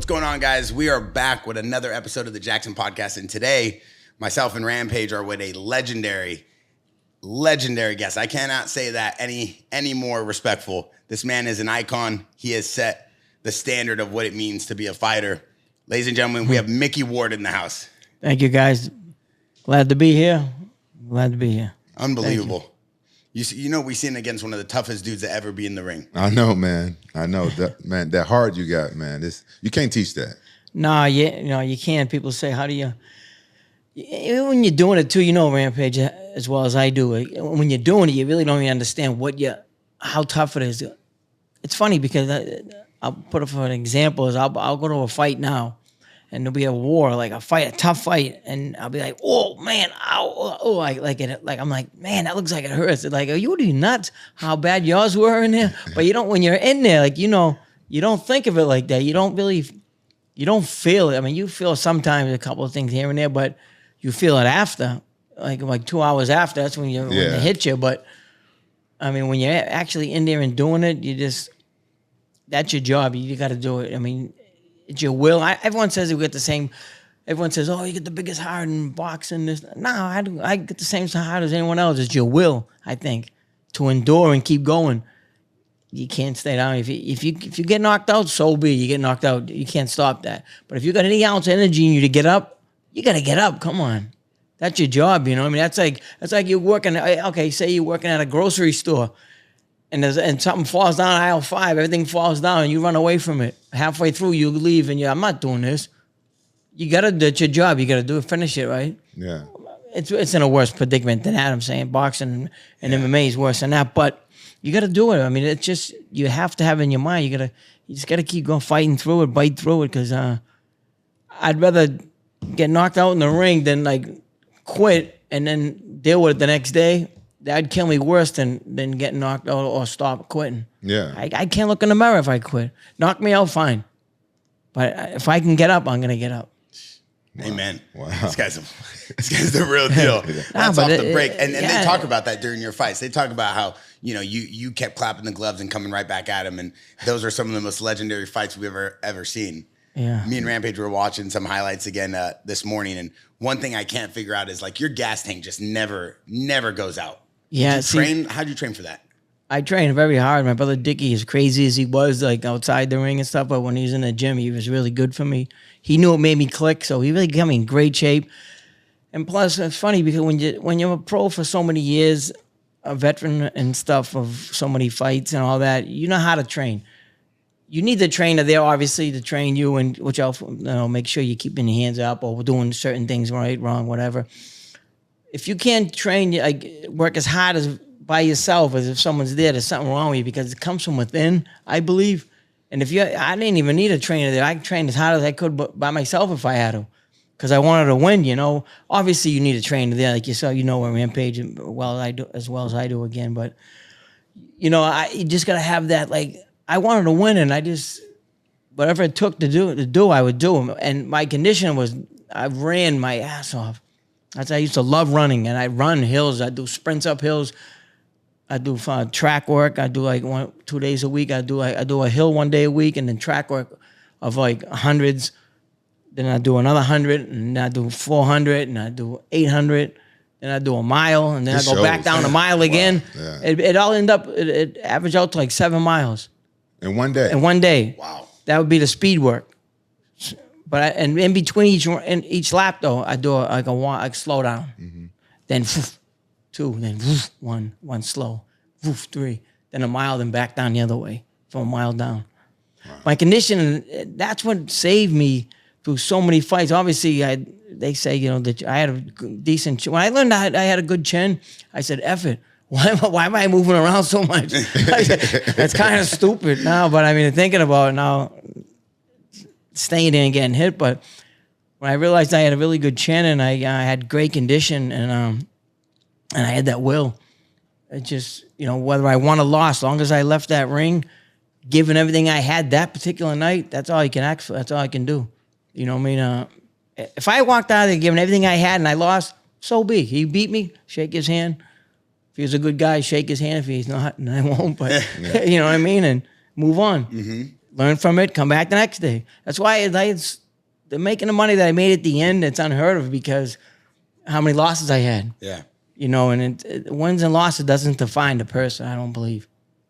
What's going on, guys? We are back with another episode of the JAXXON podcast, and today, myself and Rampage are with a legendary guest. I cannot say that any more respectful. This man is an icon. He has set the standard of what it means to be a fighter. Ladies and gentlemen, we have Micky Ward in the house. Thank you, guys. Glad to be here. Unbelievable. You know, we seen against one of the toughest dudes to ever be in the ring. I know, man. I know that, man. That heart you got, man. You can't teach that. Nah, you can't. People say, how do you? When you're doing it too, you know, Rampage, as well as I do. When you're doing it, you really don't even understand how tough it is. It's funny because I'll put it for an example. Is I'll go to a fight now, and there'll be a war, like a tough fight, and I'll be like, oh man, ow, oh, I'm like, man, that looks like it hurts. They're like, are you nuts? How bad yours were in there? But you don't, when you're in there, like, you know, you don't think of it like that. You don't feel it. I mean, you feel sometimes a couple of things here and there, but you feel it after, like 2 hours after. That's when when it hits you. But I mean, when you're actually in there and doing it, that's your job. You got to do it. I mean, it's your will. Everyone says we get the same. Everyone says, "Oh, you get the biggest heart in boxing." No, I get the same heart as anyone else. It's your will, I think, to endure and keep going. You can't stay down. If you get knocked out, so be it. You get knocked out. You can't stop that. But if you got any ounce of energy in you to get up, you got to get up. Come on, that's your job. You know what I mean? That's like you're working. Okay, say you're working at a grocery store. And something falls down aisle 5, everything falls down, and you run away from it. Halfway through, you leave, and I'm not doing this. That's your job. You got to do it, finish it, right? Yeah. It's in a worse predicament than that. I'm saying boxing and MMA is worse than that, but you got to do it. I mean, it's just you have to have it in your mind. You just got to keep going, fighting through it, bite through it, because I'd rather get knocked out in the ring than like quit and then deal with it the next day. That'd kill me worse than getting knocked out or stop quitting. Yeah. I can't look in the mirror if I quit. Knock me out, fine. But if I can get up, I'm going to get up. Wow. Amen. Wow. This guy's the real deal. That's off the break. And they talk about that during your fights. They talk about how, you know, you kept clapping the gloves and coming right back at him. And those are some of the most legendary fights we've ever seen. Yeah. Me and Rampage were watching some highlights again this morning. And one thing I can't figure out is like your gas tank just never goes out. Yeah. How'd you train for that? I trained very hard. My brother Dickie, as crazy as he was, like outside the ring and stuff, but when he was in the gym, he was really good for me. He knew it made me click, so he really got me in great shape. And plus, it's funny because when you're a pro for so many years, a veteran and stuff of so many fights and all that, you know how to train. You need the trainer there, obviously, to train you, and which I'll make sure you're keeping your hands up or doing certain things right, wrong, whatever. If you can't train, work as hard as by yourself as if someone's there, there's something wrong with you because it comes from within, I believe. And I didn't even need a trainer there. I trained as hard as I could by myself if I had to, because I wanted to win. You know, obviously you need a trainer there, like yourself. You know, where Rampage as well as I do again. But you know, you just gotta have that. Like I wanted to win, and I just whatever it took to do, I would do. And my condition was I ran my ass off. I used to love running, and I run hills. I do sprints up hills. I do track work. I do like 2 days a week. I do a hill 1 day a week, and then track work of like hundreds. Then I do another 100, and I do 400, and I do 800. Then I do a mile, and then I go back down a mile again. Wow. Yeah. It all it averaged out to like 7 miles in 1 day. In 1 day. Wow. That would be the speed work. But and in between each lap though, I do a slow down. Mm-hmm. Then 2, then 1 slow, 3, then a mile, then back down the other way from a mile down. Wow. My condition, that's what saved me through so many fights. Obviously, they say, you know, that I had a decent chin. When I learned I had a good chin, I said, F it. Why am I moving around so much? That's kind of stupid now, but I mean, thinking about it now, staying there and getting hit. But when I realized I had a really good chin and I had great condition and I had that will, it just, you know, whether I won or lost, as long as I left that ring, giving everything I had that particular night, that's all you can ask for. That's all I can do. You know what I mean? If I walked out there giving everything I had and I lost, so be. He beat me, shake his hand. If he was a good guy, shake his hand. If he's not, and I won't. But you know what I mean? And move on. Mm-hmm. learn from it, come back the next day. That's why they're making the money that I made at the end. It's unheard of because how many losses I had. Yeah. You know, and wins and losses doesn't define the person, I don't believe.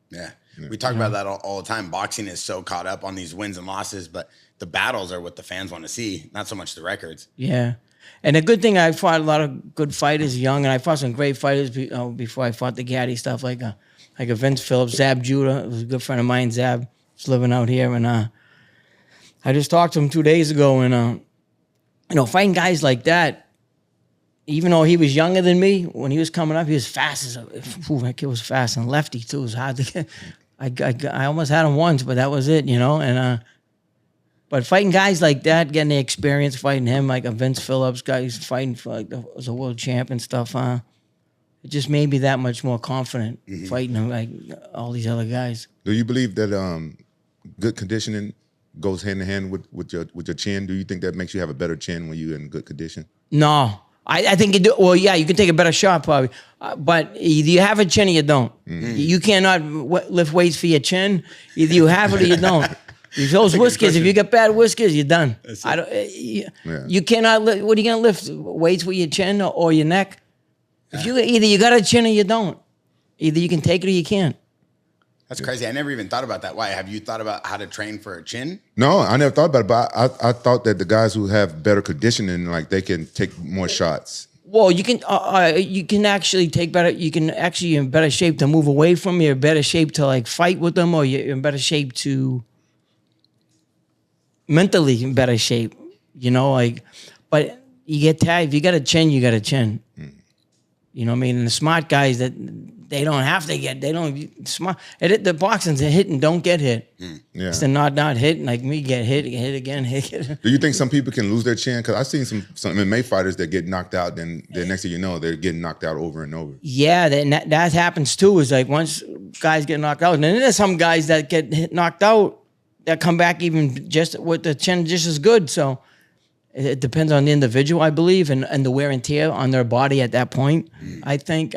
Yeah. We talk about that all the time. Boxing is so caught up on these wins and losses, but the battles are what the fans want to see, not so much the records. Yeah. And the good thing, I fought a lot of good fighters young, and I fought some great fighters before I fought the Gatti stuff, like a Vince Phillips, Zab Judah. It was a good friend of mine, Zab, was living out here. And I just talked to him 2 days ago, and, fighting guys like that, even though he was younger than me, when he was coming up, he was fast that kid was fast, and lefty, too. It was hard to get. I almost had him once, but that was it, and but fighting guys like that, getting the experience fighting him, like a Vince Phillips guy who's fighting for was a world champ and stuff, it just made me that much more confident fighting him like all these other guys. Do you believe that good conditioning goes hand in hand with your chin? Do you think that makes you have a better chin when you're in good condition? No. I think you do. Well, yeah, you can take a better shot probably, but either you have a chin or you don't. Mm-hmm. You cannot lift weights for your chin. Either you have it or you don't. If those whiskers, if you get bad whiskers, you're done. You cannot. What are you gonna lift weights with your chin or your neck? If you either you got a chin or you don't. Either you can take it or you can't. That's crazy. I never even thought about that. Why? Have you thought about how to train for a chin? No, I never thought about it, but I thought that the guys who have better conditioning, like they can take more shots. Well, you can actually take better. You can actually in better shape to move away from. You're in better shape to like fight with them, or you're in better shape to mentally in better shape. But you get tired. If you got a chin, you got a chin. You know what I mean? And the smart guys that they don't have to get, they don't smart. The boxing's a hit and don't get hit. Yeah. It's the not hit, like me, get hit again. Do you think some people can lose their chin? Because I've seen some MMA fighters that get knocked out, then next thing you know, they're getting knocked out over and over. Yeah, that happens too. Is like once guys get knocked out, and then there's some guys that get knocked out that come back even just with the chin just as good. So it depends on the individual, I believe, and the wear and tear on their body at that point. I think.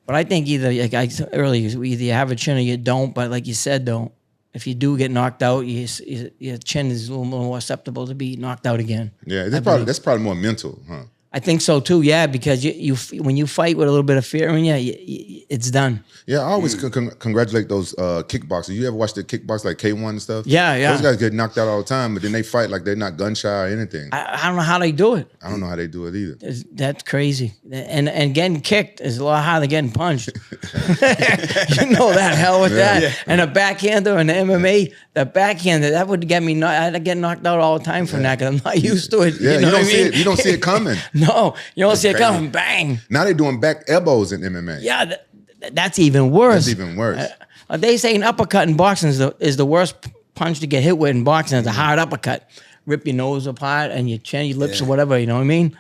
But I think either, like I said earlier, either you have a chin or you don't. But like you said, though, if you do get knocked out, your chin is a little more susceptible to be knocked out again. Yeah, that's probably more mental, huh? I think so too. Yeah, because you when you fight with a little bit of fear in you, it's done. Yeah, I always congratulate those kickboxers. You ever watch the kickbox like K1 and stuff? Yeah. Those guys get knocked out all the time, but then they fight like they're not gun shy or anything. I don't know how they do it. I don't know how they do it either. That's crazy. And getting kicked is a lot harder than getting punched. You know that hell with that. Yeah. And a backhander in the MMA, the backhander, that would get me. I'd get knocked out all the time from that because I'm not used to it. Yeah, you don't see it. You don't see it coming. No, you don't see it coming. Bang. Now they're doing back elbows in MMA. Yeah, that's even worse. That's even worse. They say an uppercut in boxing is the worst punch to get hit with in boxing. It's a hard uppercut. Rip your nose apart and your chin, your lips or whatever, you know what I mean?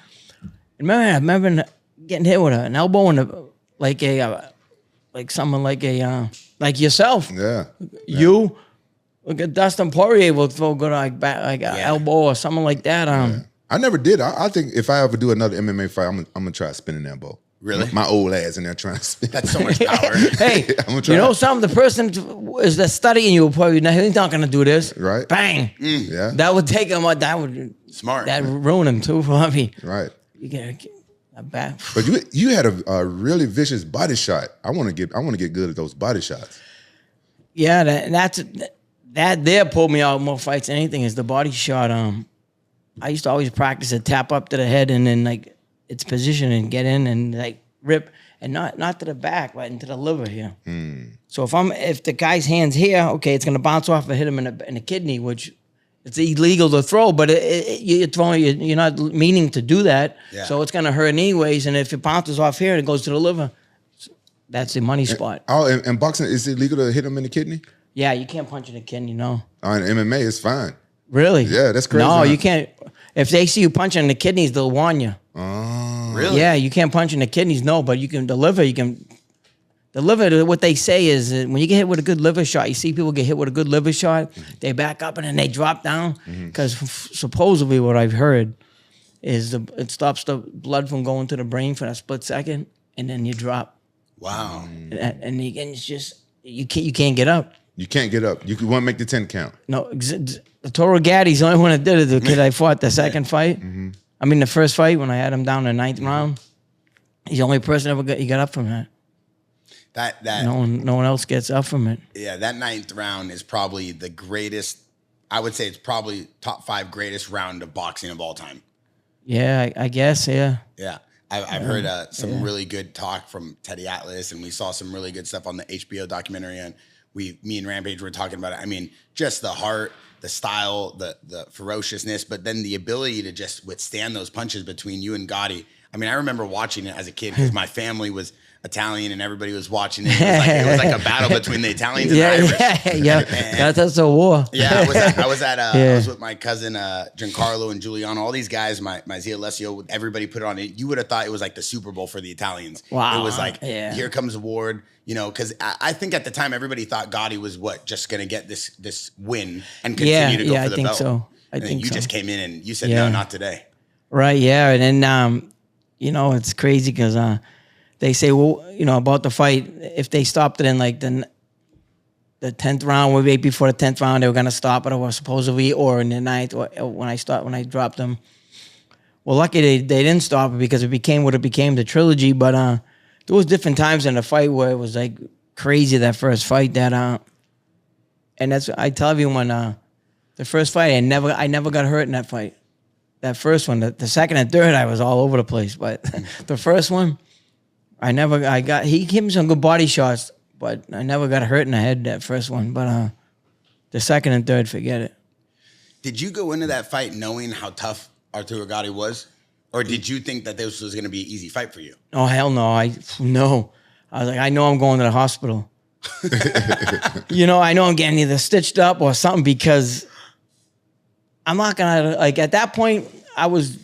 I remember getting hit with an elbow in like someone like yourself. Yeah. You look at Dustin Poirier will throw good like an elbow or something like that. I never did. I think if I ever do another MMA fight, I'm gonna try spinning elbow. Really? My old ass in there trying to spin. That's so much power. Hey, you know something? The person is that's studying you probably he's not gonna do this. Right. Bang. Yeah. That would take him. That would smart. That would ruin him too for me. Right. You get a bad. But you had a really vicious body shot. I want to get good at those body shots. Yeah, that there pulled me out more fights than anything is the body shot. I used to always practice a tap up to the head and then like its position and get in and like rip and not to the back, but into the liver here. So if the guy's hand's here, okay, it's gonna bounce off and hit him in the kidney, which it's illegal to throw, but you're throwing, you're not meaning to do that, so it's gonna hurt anyways. And if it bounces off here, it goes to the liver. That's the money spot. And boxing, is it illegal to hit him in the kidney? Yeah, you can't punch in the kidney, no. In MMA, it's fine. Really? Yeah, that's crazy. No, you can't. If they see you punching in the kidneys, they'll warn you. Oh. Really? Yeah, you can't punch in the kidneys, no, but you can deliver. The liver, what they say is that when you get hit with a good liver shot, you see people get hit with a good liver shot, they back up and then they drop down. Because supposedly what I've heard is it stops the blood from going to the brain for a split second, and then you drop. Wow. And it's just, you can't get up. You can't get up. You want to make the 10 count. No, Arturo Gatti's the only one that did it. The kid I fought the second fight. I mean, the first fight when I had him down in the 9th round. He's the only person ever got up from that. That no one else gets up from it. Yeah, that 9th round is probably the greatest. I would say it's probably top 5 greatest round of boxing of all time. Yeah, I guess. Yeah. Yeah. I've heard some really good talk from Teddy Atlas, and we saw some really good stuff on the HBO documentary. And me and Rampage were talking about it. I mean, just the heart, the style, the ferociousness, but then the ability to just withstand those punches between you and Gatti. I mean, I remember watching it as a kid because my family was Italian and everybody was watching it. It was like a battle between the Italians and the Irish. Yeah. That's a war. Yeah, I was with my cousin Giancarlo and Giuliano, all these guys, my Zia Alessio, everybody put it on it. You would have thought it was like the Super Bowl for the Italians. Wow. It was like, here comes Ward, because I think at the time everybody thought Gatti was just going to get this win and continue to go for the belt. So. I think you just came in and you said, no, not today. Right, yeah. And then, it's crazy because they say, well, about the fight, if they stopped it in like the 10th round, or right before the 10th round, they were going to stop it, or supposedly, or in the 9th, or when I dropped them. Well, lucky they didn't stop it because it became what it became, the trilogy. But there was different times in the fight where it was like crazy, that first fight. And that's, I tell everyone, the first fight, I never got hurt in that fight. That first one, the second and third, I was all over the place. But the first one, he gave me some good body shots, but I never got hurt in the head that first one. But the second and third, forget it. Did you go into that fight knowing how tough Arturo Gatti was? Or did you think that this was going to be an easy fight for you? Oh, hell no. No. I was like, I know I'm going to the hospital. I know I'm getting either stitched up or something because I'm not going to, at that point, I was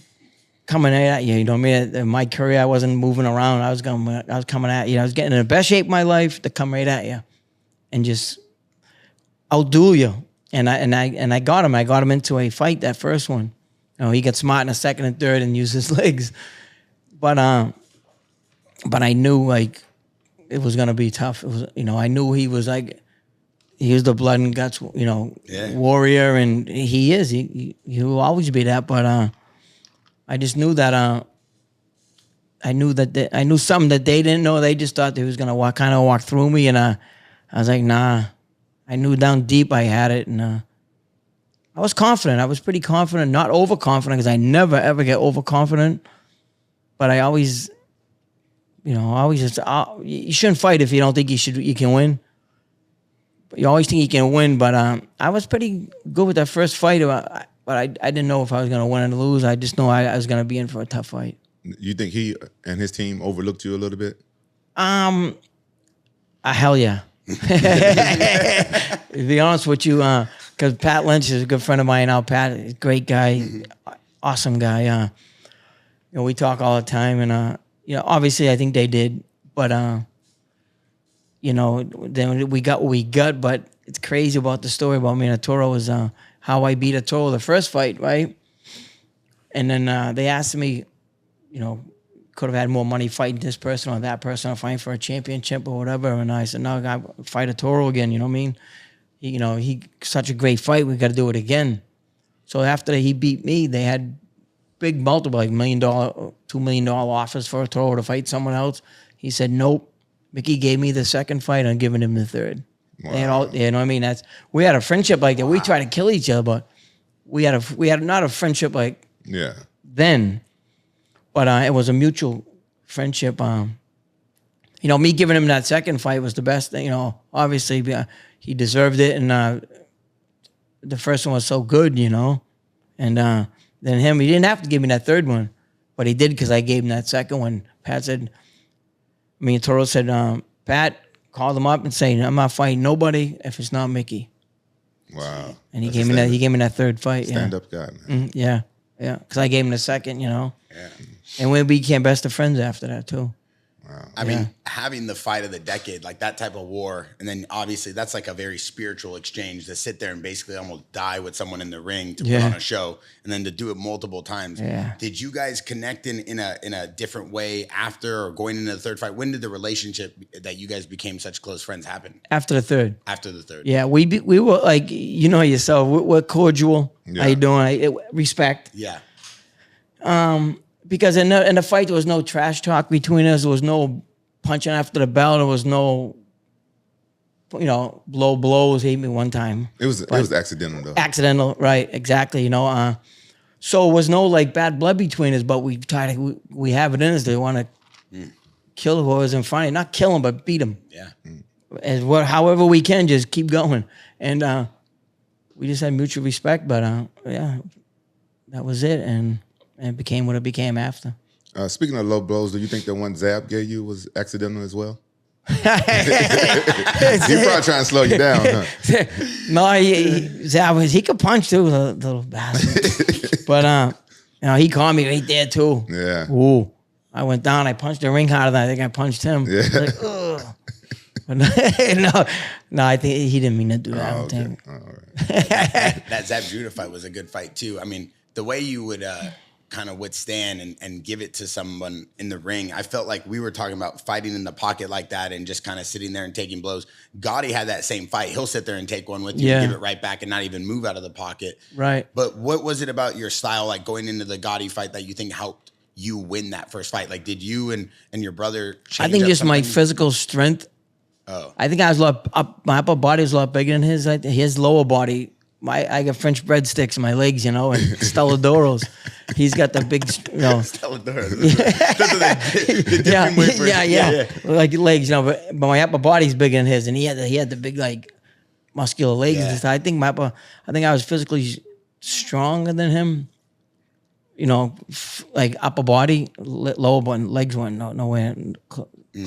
coming at you, in my career, I wasn't moving around. I was coming at you. I was getting in the best shape of my life to come right at you and just outdo you. And I got him. I got him into a fight, that first one. He got smart in the second and third and used his legs. But I knew it was gonna be tough. It was, I knew he was he was the blood and guts, warrior, and he is. He will always be that. But I just knew that I knew something that they didn't know. They just thought they was gonna walk through me, and I was like, nah. I knew down deep I had it, and I was confident. I was pretty confident, not overconfident, because I never ever get overconfident. But I always, you shouldn't fight if you don't think you can win. But you always think you can win. But I was pretty good with that first fight. But I didn't know if I was going to win or lose. I just know I was going to be in for a tough fight. You think he and his team overlooked you a little bit? Hell yeah. To be honest with you, because Pat Lynch is a good friend of mine now. Pat is a great guy, awesome guy. We talk all the time, and obviously I think they did, but then we got what we got. But it's crazy about the story about me and Arturo was how I beat Arturo the first fight, right? And then they asked me, could have had more money fighting this person or that person or fighting for a championship or whatever. And I said, no, I got to fight Arturo again. You know what I mean? He such a great fight. We got to do it again. So after he beat me, they had big multiple, like $1 million, $2 million offers for Arturo to fight someone else. He said, nope. Mickey gave me the second fight. I'm giving him the third. Wow. You know what I mean? We had a friendship like that. Wow. We tried to kill each other, but we had not a friendship like then. But it was a mutual friendship. Me giving him that second fight was the best. Obviously he deserved it, and the first one was so good, And then he didn't have to give me that third one, but he did because I gave him that second one. Pat said, Toro said, Pat, called him up and said, I'm not fighting nobody if it's not Mickey. Wow. And he gave me that third fight. Stand-up guy, man. Yeah. Because I gave him the second, Yeah. And we became best of friends after that, too. Wow. I mean, having the fight of the decade, like that type of war, and then obviously that's like a very spiritual exchange to sit there and basically almost die with someone in the ring to put on a show, and then to do it multiple times. Yeah. Did you guys connect in a different way after or going into the third fight? When did the relationship that you guys became such close friends happen? After the third. After the third. Yeah, we were like, you know yourself, we're cordial. Yeah. How you doing? Respect. Yeah. Because in the fight, there was no trash talk between us. There was no punching after the bell. There was no, blows. He hit me one time. It was accidental though. Accidental, right? Exactly. So it was no like bad blood between us. But we have it in us. They want to kill whoever's in front of you. Not kill him, but beat him. Yeah. However we can, just keep going. And we just had mutual respect. But that was it. And it became what it became after. Speaking of low blows, do you think the one Zab gave you was accidental as well? He probably trying to slow you down, huh? No, Zab he could punch too, the little bastard. But he caught me right there too. Yeah. Ooh, I went down. I punched the ring harder than I think I punched him. Yeah. Like, ugh. But no, I think he didn't mean to do that. I don't think. All right. That Zab Judah fight was a good fight too. I mean, the way you would kind of withstand and give it to someone in the ring, I felt like we were talking about fighting in the pocket like that and just kind of sitting there and taking blows. Gotti had that same fight. He'll sit there and take one with you and give it right back and not even move out of the pocket. Right. But what was it about your style, like going into the Gotti fight, that you think helped you win that first fight? Like, did you and your brother change I think up just my something? physical strength. Oh. I think I was a lot up. My upper body was a lot bigger than his. His lower body. I got French breadsticks in my legs, and Stelladoros. He's got the big, Stelladoros. Yeah. Like legs, but my upper body's bigger than his, and he had the big like muscular legs. Yeah. And stuff. I think I was physically stronger than him. Like upper body, lower body, legs weren't nowhere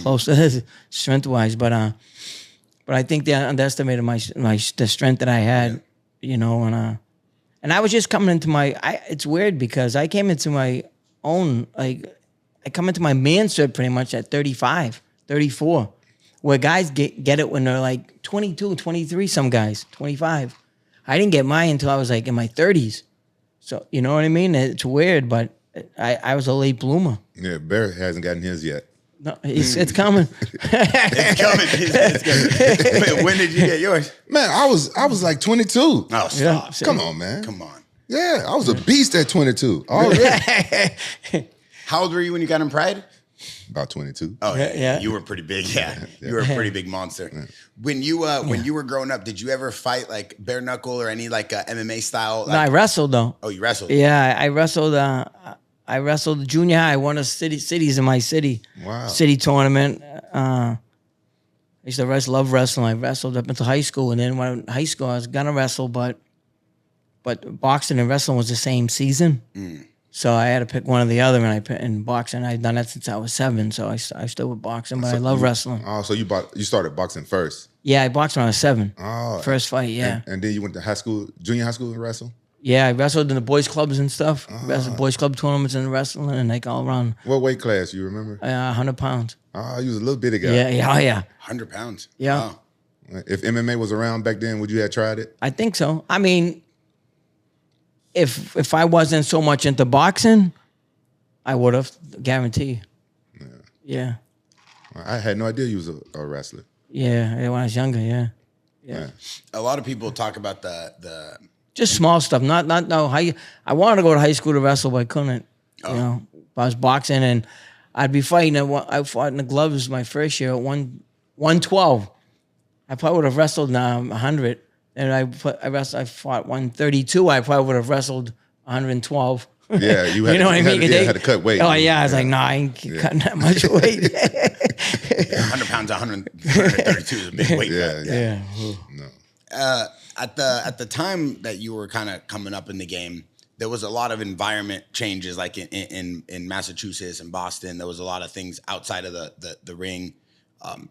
close to his strength wise, but I think they underestimated the strength that I had. And I was just coming into it's weird because I came into my own, I come into my manhood pretty much at 35, 34, where guys get it when they're like 22, 23, some guys, 25. I didn't get mine until I was like in my 30s. So, you know what I mean? It's weird, but I was a late bloomer. Yeah, Barrett hasn't gotten his yet. No, it's coming. It's coming. It's coming. When did you get yours? Man, I was like 22. Oh, stop. Yeah. Come on, man. Come on. Yeah, I was a beast at 22 already. How old were you when you got in Pride? About 22. Oh, Yeah. You were pretty big. Yeah. You were a pretty big monster. Yeah. When you were growing up, did you ever fight like bare knuckle or any like MMA style? Like, No, I wrestled though. Oh, you wrestled? Yeah, I wrestled. I wrestled junior high. I won a cities in my city. Wow. City tournament. I used to love wrestling. I wrestled up until high school, and then when high school, I was gonna wrestle, but boxing and wrestling was the same season. So I had to pick one or the other, and in boxing, I'd done that since I was 7. So I still with boxing, but I love wrestling. Oh, so you started boxing first? Yeah, I boxed when I was 7. Oh, First fight, yeah. And then you went to junior high school and wrestle? Yeah, I wrestled in the boys' clubs and stuff. Wrestled boys' club tournaments and wrestling, and like all around. What weight class, you remember? 100 pounds. Oh, you was a little bitty guy. Yeah, oh yeah. 100 pounds. Yeah. Wow. If MMA was around back then, would you have tried it? I think so. I mean, if I wasn't so much into boxing, I would have, guarantee. Yeah. I had no idea you was a wrestler. Yeah, when I was younger, yeah. A lot of people talk about the Just small stuff. Not no. I wanted to go to high school to wrestle, but I couldn't. I was boxing, and I'd be fighting. I fought in the gloves my first year at 112. I probably would have wrestled 100, and I fought 132. I probably would have wrestled 112. Yeah, you had, you know what I mean? You had to cut weight. Oh yeah, I was like, I ain't cutting that much weight. 100 pounds, 132 is a big weight. Yeah. No. At the time that you were kind of coming up in the game, there was a lot of environment changes, like in Massachusetts and Boston. There was a lot of things outside of the ring.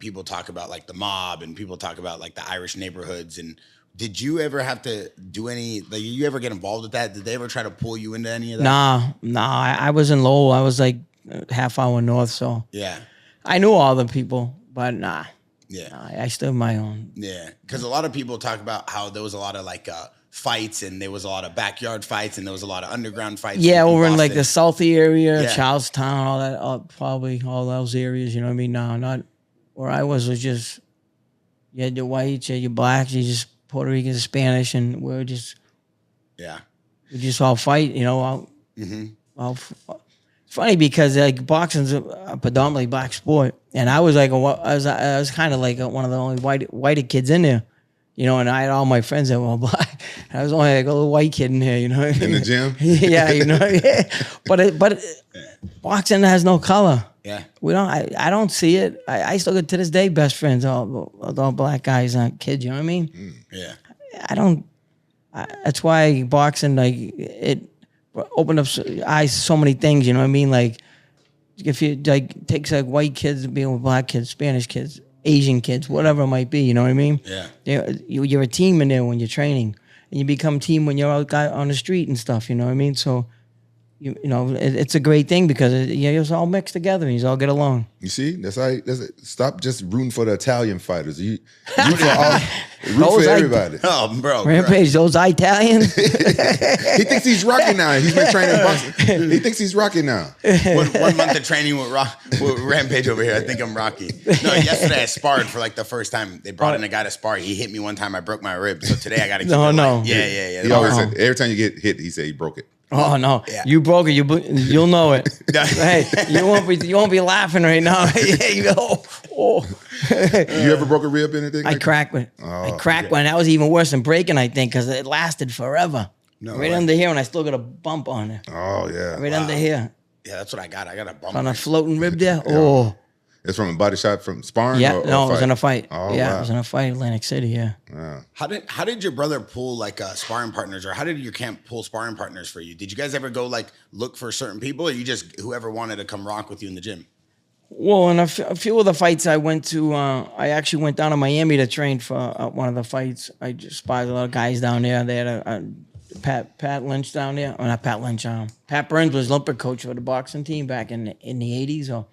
People talk about like the mob, and people talk about like the Irish neighborhoods. And did you ever have to do any? Like, you ever get involved with that? Did they ever try to pull you into any of that? Nah. I was in Lowell. I was like half hour north, so Yeah. I knew all the people, but nah. Yeah. Nah, I stood my own. Yeah. Because a lot of people talk about how there was a lot of like fights, and there was a lot of backyard fights, and there was a lot of underground fights. Yeah, over in like Boston. the Southie area, Yeah. Charlestown, all that, probably all those areas. You know what I mean? No, not where I was just you had your whites, you had your blacks, you just Puerto Ricans, Spanish, and we just all fight. You know, it's funny because like boxing's a predominantly black sport, and I was like I was kind of like one of the only white kids in there. You know, and I had all my friends that were black. I was only like a little white kid in here, you know. In the gym? Yeah, you know. Yeah. But boxing has no color. Yeah. We don't. I don't see it. I still get to this day best friends, all black guys and kids. You know what I mean? Yeah. I don't. That's why boxing it opened up eyes to so many things. You know what I mean? Like if you like takes like white kids being with black kids, Spanish kids, Asian kids, whatever it might be, you know what I mean? Yeah. You're a team in there when you're training, and you become a team when you're out on the street and stuff, you know what I mean? So, you know, it's a great thing because you're all mixed together and you all get along. You see, that's how. Stop just rooting for the Italian fighters. You root for everybody. Oh, bro. Rampage, those Italians. He thinks he's Rocky now. He's been training boxing. He thinks he's Rocky now. 1 month of training with Rampage over here. I think I'm Rocky. No, yesterday I sparred for like the first time. They brought in a guy to spar. He hit me one time. I broke my rib. So today I got to keep it light. Yeah. He always said, every time you get hit, he said he broke it. Oh no! Yeah. You broke it. You'll know it. Hey, you won't be laughing right now. You ever broke a rib? Anything? I cracked one. I cracked one. That was even worse than breaking, I think, because it lasted forever. No, right under here, and I still got a bump on it. Oh yeah. Right under here. Yeah, that's what I got. I got a bump On a floating rib there. Yeah. Oh. It's from a body shot from sparring? Yeah, or no, it was in a fight. Oh, yeah, wow. It was in a fight in Atlantic City, yeah. How did your brother pull like sparring partners, or how did your camp pull sparring partners for you? Did you guys ever go like look for certain people, or you just whoever wanted to come rock with you in the gym? Well, in a few of the fights I went to, I actually went down to Miami to train for one of the fights. I just spotted a lot of guys down there. They had a Pat Lynch down there. Or not Pat Lynch. Pat Burns was Olympic coach for the boxing team back in the 80s or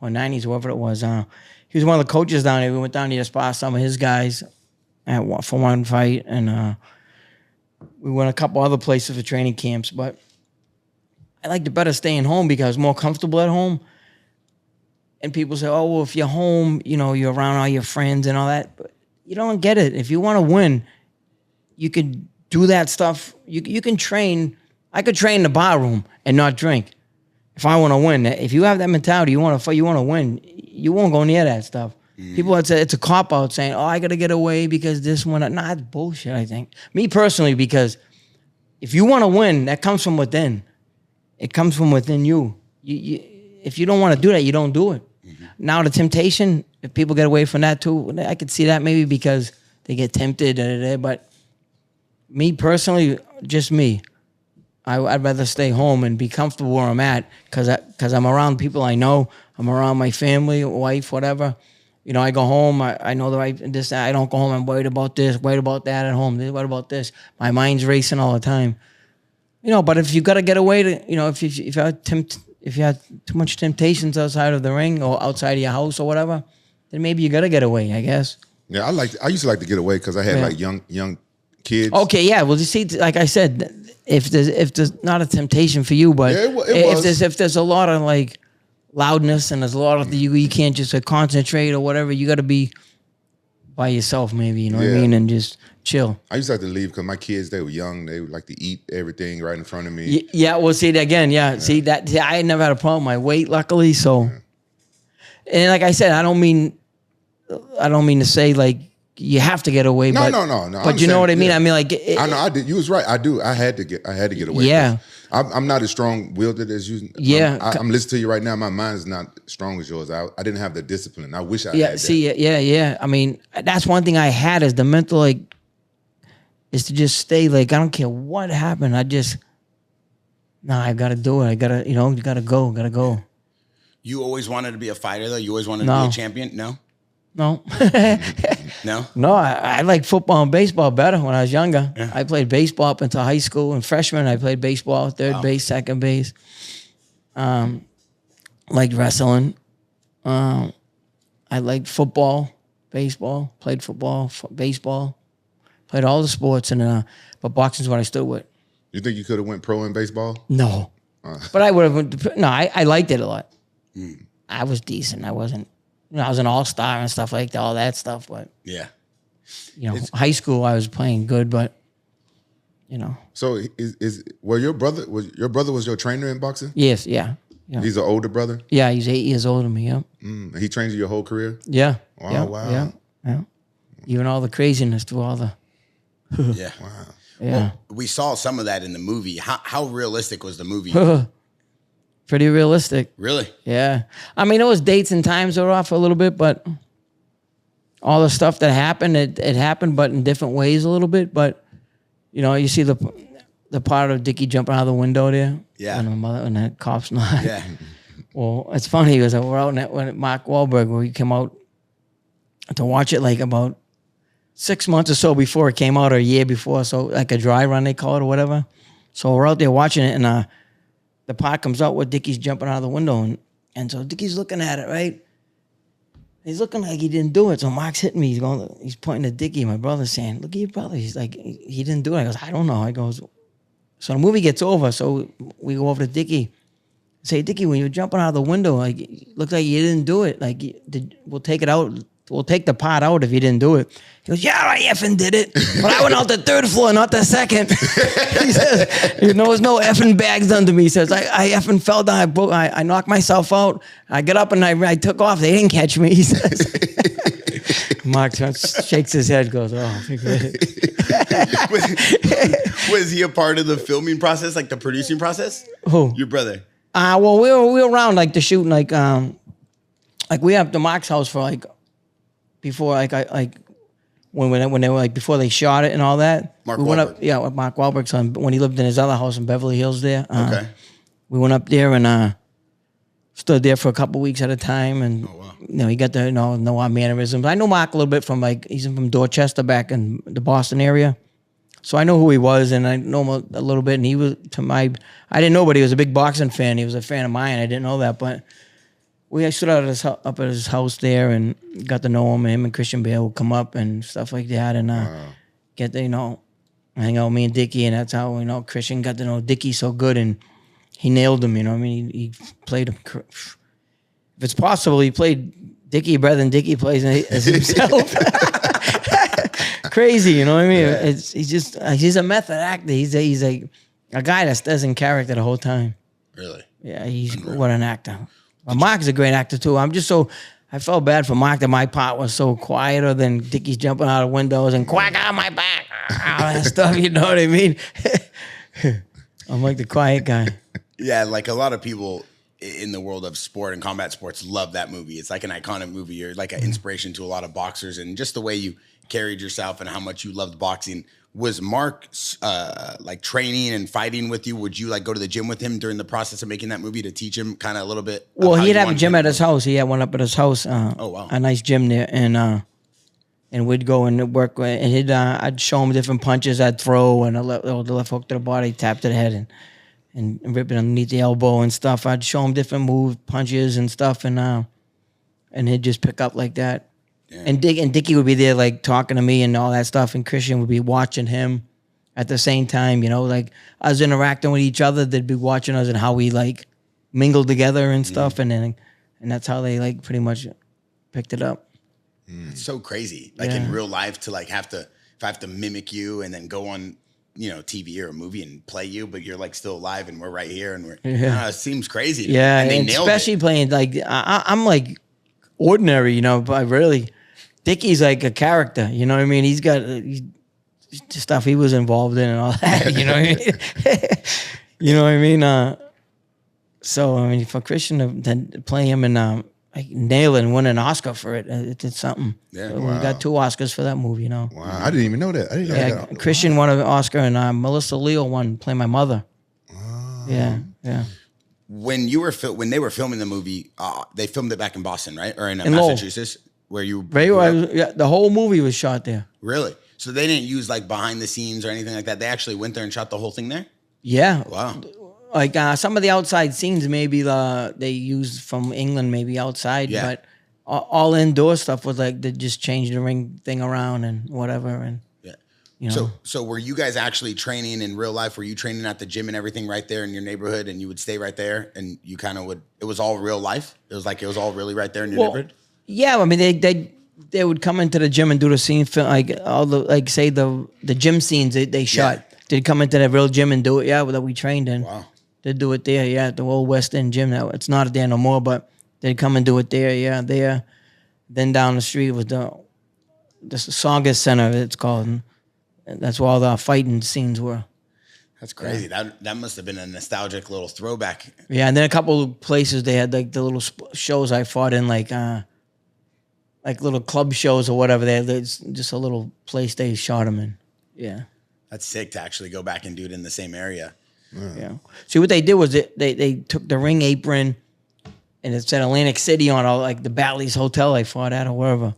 90s, whatever it was. He was one of the coaches down there. We went down there to spot some of his guys for one fight, and we went a couple other places for training camps. But I liked it better staying home because I was more comfortable at home. And people say, "Oh, well, if you're home, you know, you're around all your friends and all that." But you don't get it. If you want to win, you could do that stuff. You can train. I could train in the bar room and not drink. If I want to win, if you have that mentality, you want to fight, you want to win, you won't go near that stuff. People, it's a cop out saying, "Oh, I got to get away because this one." Nah, it's bullshit. I think me personally, because if you want to win, that comes from within. It comes from within you. If you don't want to do that, you don't do it. Now the temptation, if people get away from that too, I could see that maybe because they get tempted. But me personally, just me. I'd rather stay home and be comfortable where I'm at because I'm around people I know. I'm around my family, wife, whatever. You know, I go home. I know that I don't go home. I'm worried about this, worried about that at home. Worried about this. My mind's racing all the time. You know, but if you got to get away to, you know, if you have too much temptations outside of the ring or outside of your house or whatever, then maybe you got to get away, I guess. Yeah, I used to like to get away because I had like young kids. Okay, yeah. Well, you see, like I said, if there's not a temptation for you, but if there's a lot of like loudness and there's a lot of you can't just concentrate or whatever, you got to be by yourself, maybe, you know what I mean, and just chill. I used to have to leave because my kids, they were young. They would like to eat everything right in front of me. Yeah, well, see that again. Yeah, see that. I had never had a problem with my weight, luckily. So, and like I said, I don't mean to say like you have to get away. No. But you know what I mean. I mean, like I know. I did. You was right. I do. I had to get away. Yeah. I'm not as strong-willed as you. Yeah. I'm listening to you right now. My mind is not as strong as yours. I didn't have the discipline. I wish I had that. See, yeah. I mean, that's one thing I had is the mental, like, is to just stay, like, I don't care what happened. I got to do it. I got to, you got to go. You always wanted to be a fighter, though? You always wanted to be a champion? No? No. No? No, I liked football and baseball better when I was younger. Yeah. I played baseball up until high school. And freshman, I played baseball, third base, second base. Liked wrestling. I liked football, baseball, played football, baseball, played all the sports, and but boxing's what I stood with. You think you could have went pro in baseball? No. But I would have, no, I liked it a lot. I was decent. I wasn't, I was an all-star and stuff like that, all that stuff, but, Yeah. High school I was playing good, but, So your brother was your trainer in boxing? Yes, yeah. He's an older brother? Yeah, he's 8 years older than me, yeah. He trained you your whole career? Yeah. Wow, yeah, wow. Yeah. Even all the craziness through all the, Yeah. Wow. yeah. Well, we saw some of that in the movie. How realistic was the movie? Pretty realistic. Really? Yeah. I mean, it was dates and times are off a little bit, but all the stuff that happened, it happened, but in different ways a little bit. But, you see the part of Dickie jumping out of the window there. Yeah. When that cop's not. Yeah. Well, it's funny because we're out when Mark Wahlberg, where he came out to watch it like about 6 months or so before it came out, or a year before. So like a dry run, they call it, or whatever. So we're out there watching it, and the part comes out where Dickie's jumping out of the window, and so Dickie's looking at it, right? He's looking like he didn't do it. So Mark's hitting me. He's pointing to Dickie, my brother, saying, "Look at your brother." He's like, "He didn't do it." I goes, "I don't know." I goes, so the movie gets over. So we go over to Dickie. Say, "Dickie, when you're jumping out of the window, like, it looked like you didn't do it. Like, we'll take it out. We'll take the part out if you didn't do it." He goes, "Yeah, I effing did it. But I went out the 3rd floor, not the 2nd. He says, "There was no effing bags under me." He says, I effing fell down. I knocked myself out. I got up and I took off. They didn't catch me," he says. Mark shakes his head, goes, "Oh, forget it." Was he a part of the filming process, like the producing process? Who? Your brother. Well, we were around like the shooting, like we have the Mark's house for like before when they were like before they shot it and all that. Mark we went Wahlberg. up, yeah, with Mark Wahlberg's son when he lived in his other house in Beverly Hills. There, Okay. we went up there and stood there for a couple weeks at a time, and he got to know our mannerisms. I know Mark a little bit from he's from Dorchester back in the Boston area. So I know who he was, and I know him a little bit. And he was I didn't know, but he was a big boxing fan. He was a fan of mine. I didn't know that, but we stood out up at his house there and got to know him. And him and Christian Bale would come up and stuff like that, and get to hang out with me and Dickie, and that's how Christian got to know Dickie so good, and he nailed him. I mean, he played him. If it's possible, he played Dickie better than Dickie plays as himself. Crazy, you know what I mean? Yeah. He's a method actor. He's a guy that stays in character the whole time. Really? Yeah, what an actor. But Mark's a great actor too. I felt bad for Mark that my part was so quieter than Dickie's jumping out of windows and quack out my back, all that stuff. You know what I mean? I'm like the quiet guy. Yeah, like a lot of people in the world of sport and combat sports love that movie. It's like an iconic movie. You're like an inspiration to a lot of boxers, and just the way you carried yourself and how much you loved boxing. Was Mark like training and fighting with you? Would you like go to the gym with him during the process of making that movie to teach him kind of a little bit? Well, he'd have a gym at his house. He had one up at his house. Oh wow, a nice gym there, and we'd go and work. And I'd show him different punches I'd throw, and the left hook to the body, tap to the head, and rip it underneath the elbow and stuff. I'd show him different moves, punches and stuff, and he'd just pick up like that. Yeah. And Dickie would be there like talking to me and all that stuff, and Christian would be watching him at the same time, like us interacting with each other. They'd be watching us and how we like mingled together and stuff, and that's how they like pretty much picked it up. It's so crazy, like in real life, to like if I have to mimic you and then go on TV or a movie and play you, but you're like still alive and we're right here and we're it seems crazy to me. And they nailed especially it. Playing like I'm like ordinary, but really Dickie's like a character, you know what I mean? He's got stuff he was involved in and all that, you know what I mean? You know what I mean? So, I mean, for Christian to play him and nail it and win an Oscar for it, it's something. Yeah, We got 2 Oscars for that movie, Wow, I didn't even know that. I didn't know that. Christian won an Oscar and Melissa Leo won playing my mother. Wow. Yeah. When they were filming the movie, they filmed it back in Boston, right? Or in Lowell. Massachusetts, where you The whole movie was shot there. Really? So they didn't use like behind the scenes or anything like that. They actually went there and shot the whole thing there? Yeah. Wow. Like some of the outside scenes, maybe they used from England, maybe outside, but all indoor stuff was like they just changed the ring thing around and whatever. And Yeah. you know, So were you guys actually training in real life? Were you training at the gym and everything right there in your neighborhood, and you would stay right there, and you kind of would? It was all real life. It was all really right there in your neighborhood. yeah, I mean they would come into the gym and do the scene film, like all the like say the gym scenes they shot. Yeah. They'd come into the real gym and do it. Yeah, that we trained in. Wow. They'd do it there. Yeah, at the old West End gym. Now it's not there no more, but they'd come and do it there. Yeah, there. Then down the street was the Saga Center. It's called. And that's where all the fighting scenes were. That's crazy. That must have been a nostalgic little throwback. Yeah, and then a couple of places they had like the little shows I fought in, like little club shows or whatever. There's just a little place they shot them in. Yeah. That's sick to actually go back and do it in the same area. Yeah. See, what they did was they took the ring apron and it said Atlantic City on all, like the Bally's Hotel I fought at or wherever,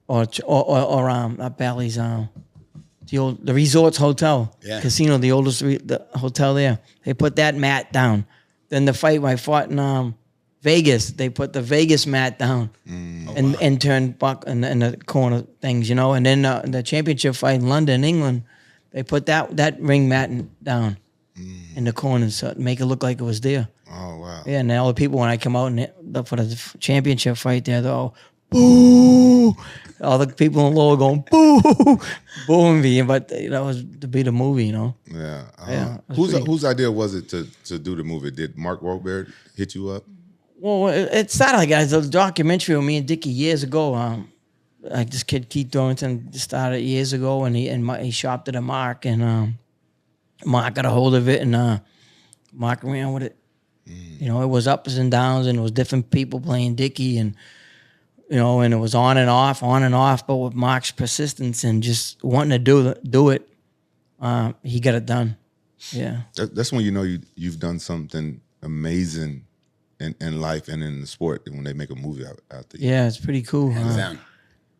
or not Bally's, the Resorts Hotel, casino, the oldest the hotel there. They put that mat down. Then the fight when I fought in Vegas, they put the Vegas mat down and turned buck in the corner things, you know. And then the championship fight in London, England, they put that ring mat down in the corner so to make it look like it was there. Oh, wow. Yeah, and all the people when I come out and for the championship fight there, they're all boo. All the people in the lower going boo, booing me, but that was to be the movie, you know. Yeah. Yeah. Whose idea was it to do the movie? Did Mark Wahlberg hit you up? Well, it started like as a documentary with me and Dickie years ago. Like this kid Keith Dorrington started years ago, and he shopped it at Mark, and Mark got a hold of it, and Mark ran with it. You know, it was ups and downs, and it was different people playing Dickie, and you know, and it was on and off. But with Mark's persistence and just wanting to do it, he got it done. Yeah, that's when you know you've done something amazing in life and in the sport when they make a movie out there. Yeah, it's pretty cool. Hands down.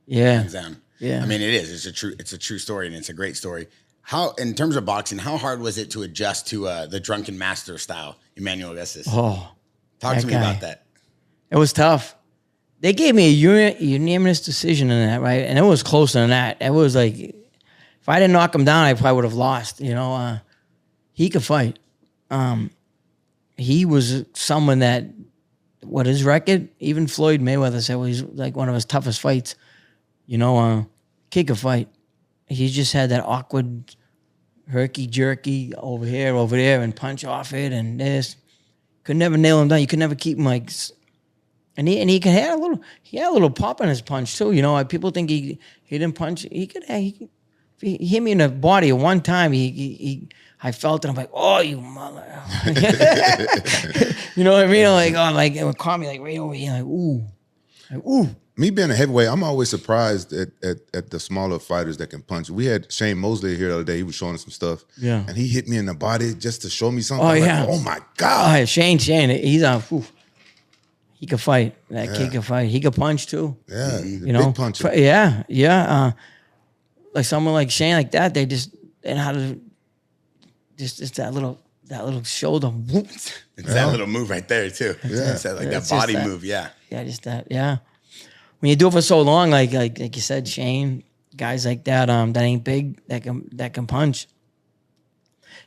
Yeah, Hands down. Yeah. I mean, it is. It's a true story, and it's a great story. How, in terms of boxing, how hard was it to adjust to the drunken master style, Emmanuel Augustus? Oh, talk to me about that. It was tough. They gave me a unanimous decision in that, right? And it was closer than that. It was like, if I didn't knock him down, I probably would have lost. You know, he could fight. He was someone that, what his record, even Floyd Mayweather said, was like one of his toughest fights. You know, kid could fight. He just had that awkward, herky-jerky over here, over there, and punch off it, and this. Could never nail him down. You could never keep him like... And he had a little pop in his punch too. You know, people think he didn't punch. He hit me in the body one time. I felt it. I'm like, oh, you mother. You know what I mean? Like it caught me like right over here. Like ooh. Me being a heavyweight, I'm always surprised at the smaller fighters that can punch. We had Shane Mosley here the other day. He was showing us some stuff. Yeah. And he hit me in the body just to show me something. Oh, I'm yeah. like, oh my God. Oh, Shane, he's on. He could fight. That kid could fight. He could punch too. Yeah, you know, big puncher. Yeah. Like someone like Shane, like that, they know how to just that little shoulder. It's that little move right there too. Yeah. It's that body move. Yeah. Yeah, just that. Yeah. When you do it for so long, like you said, Shane, guys like that, that ain't big, that can punch.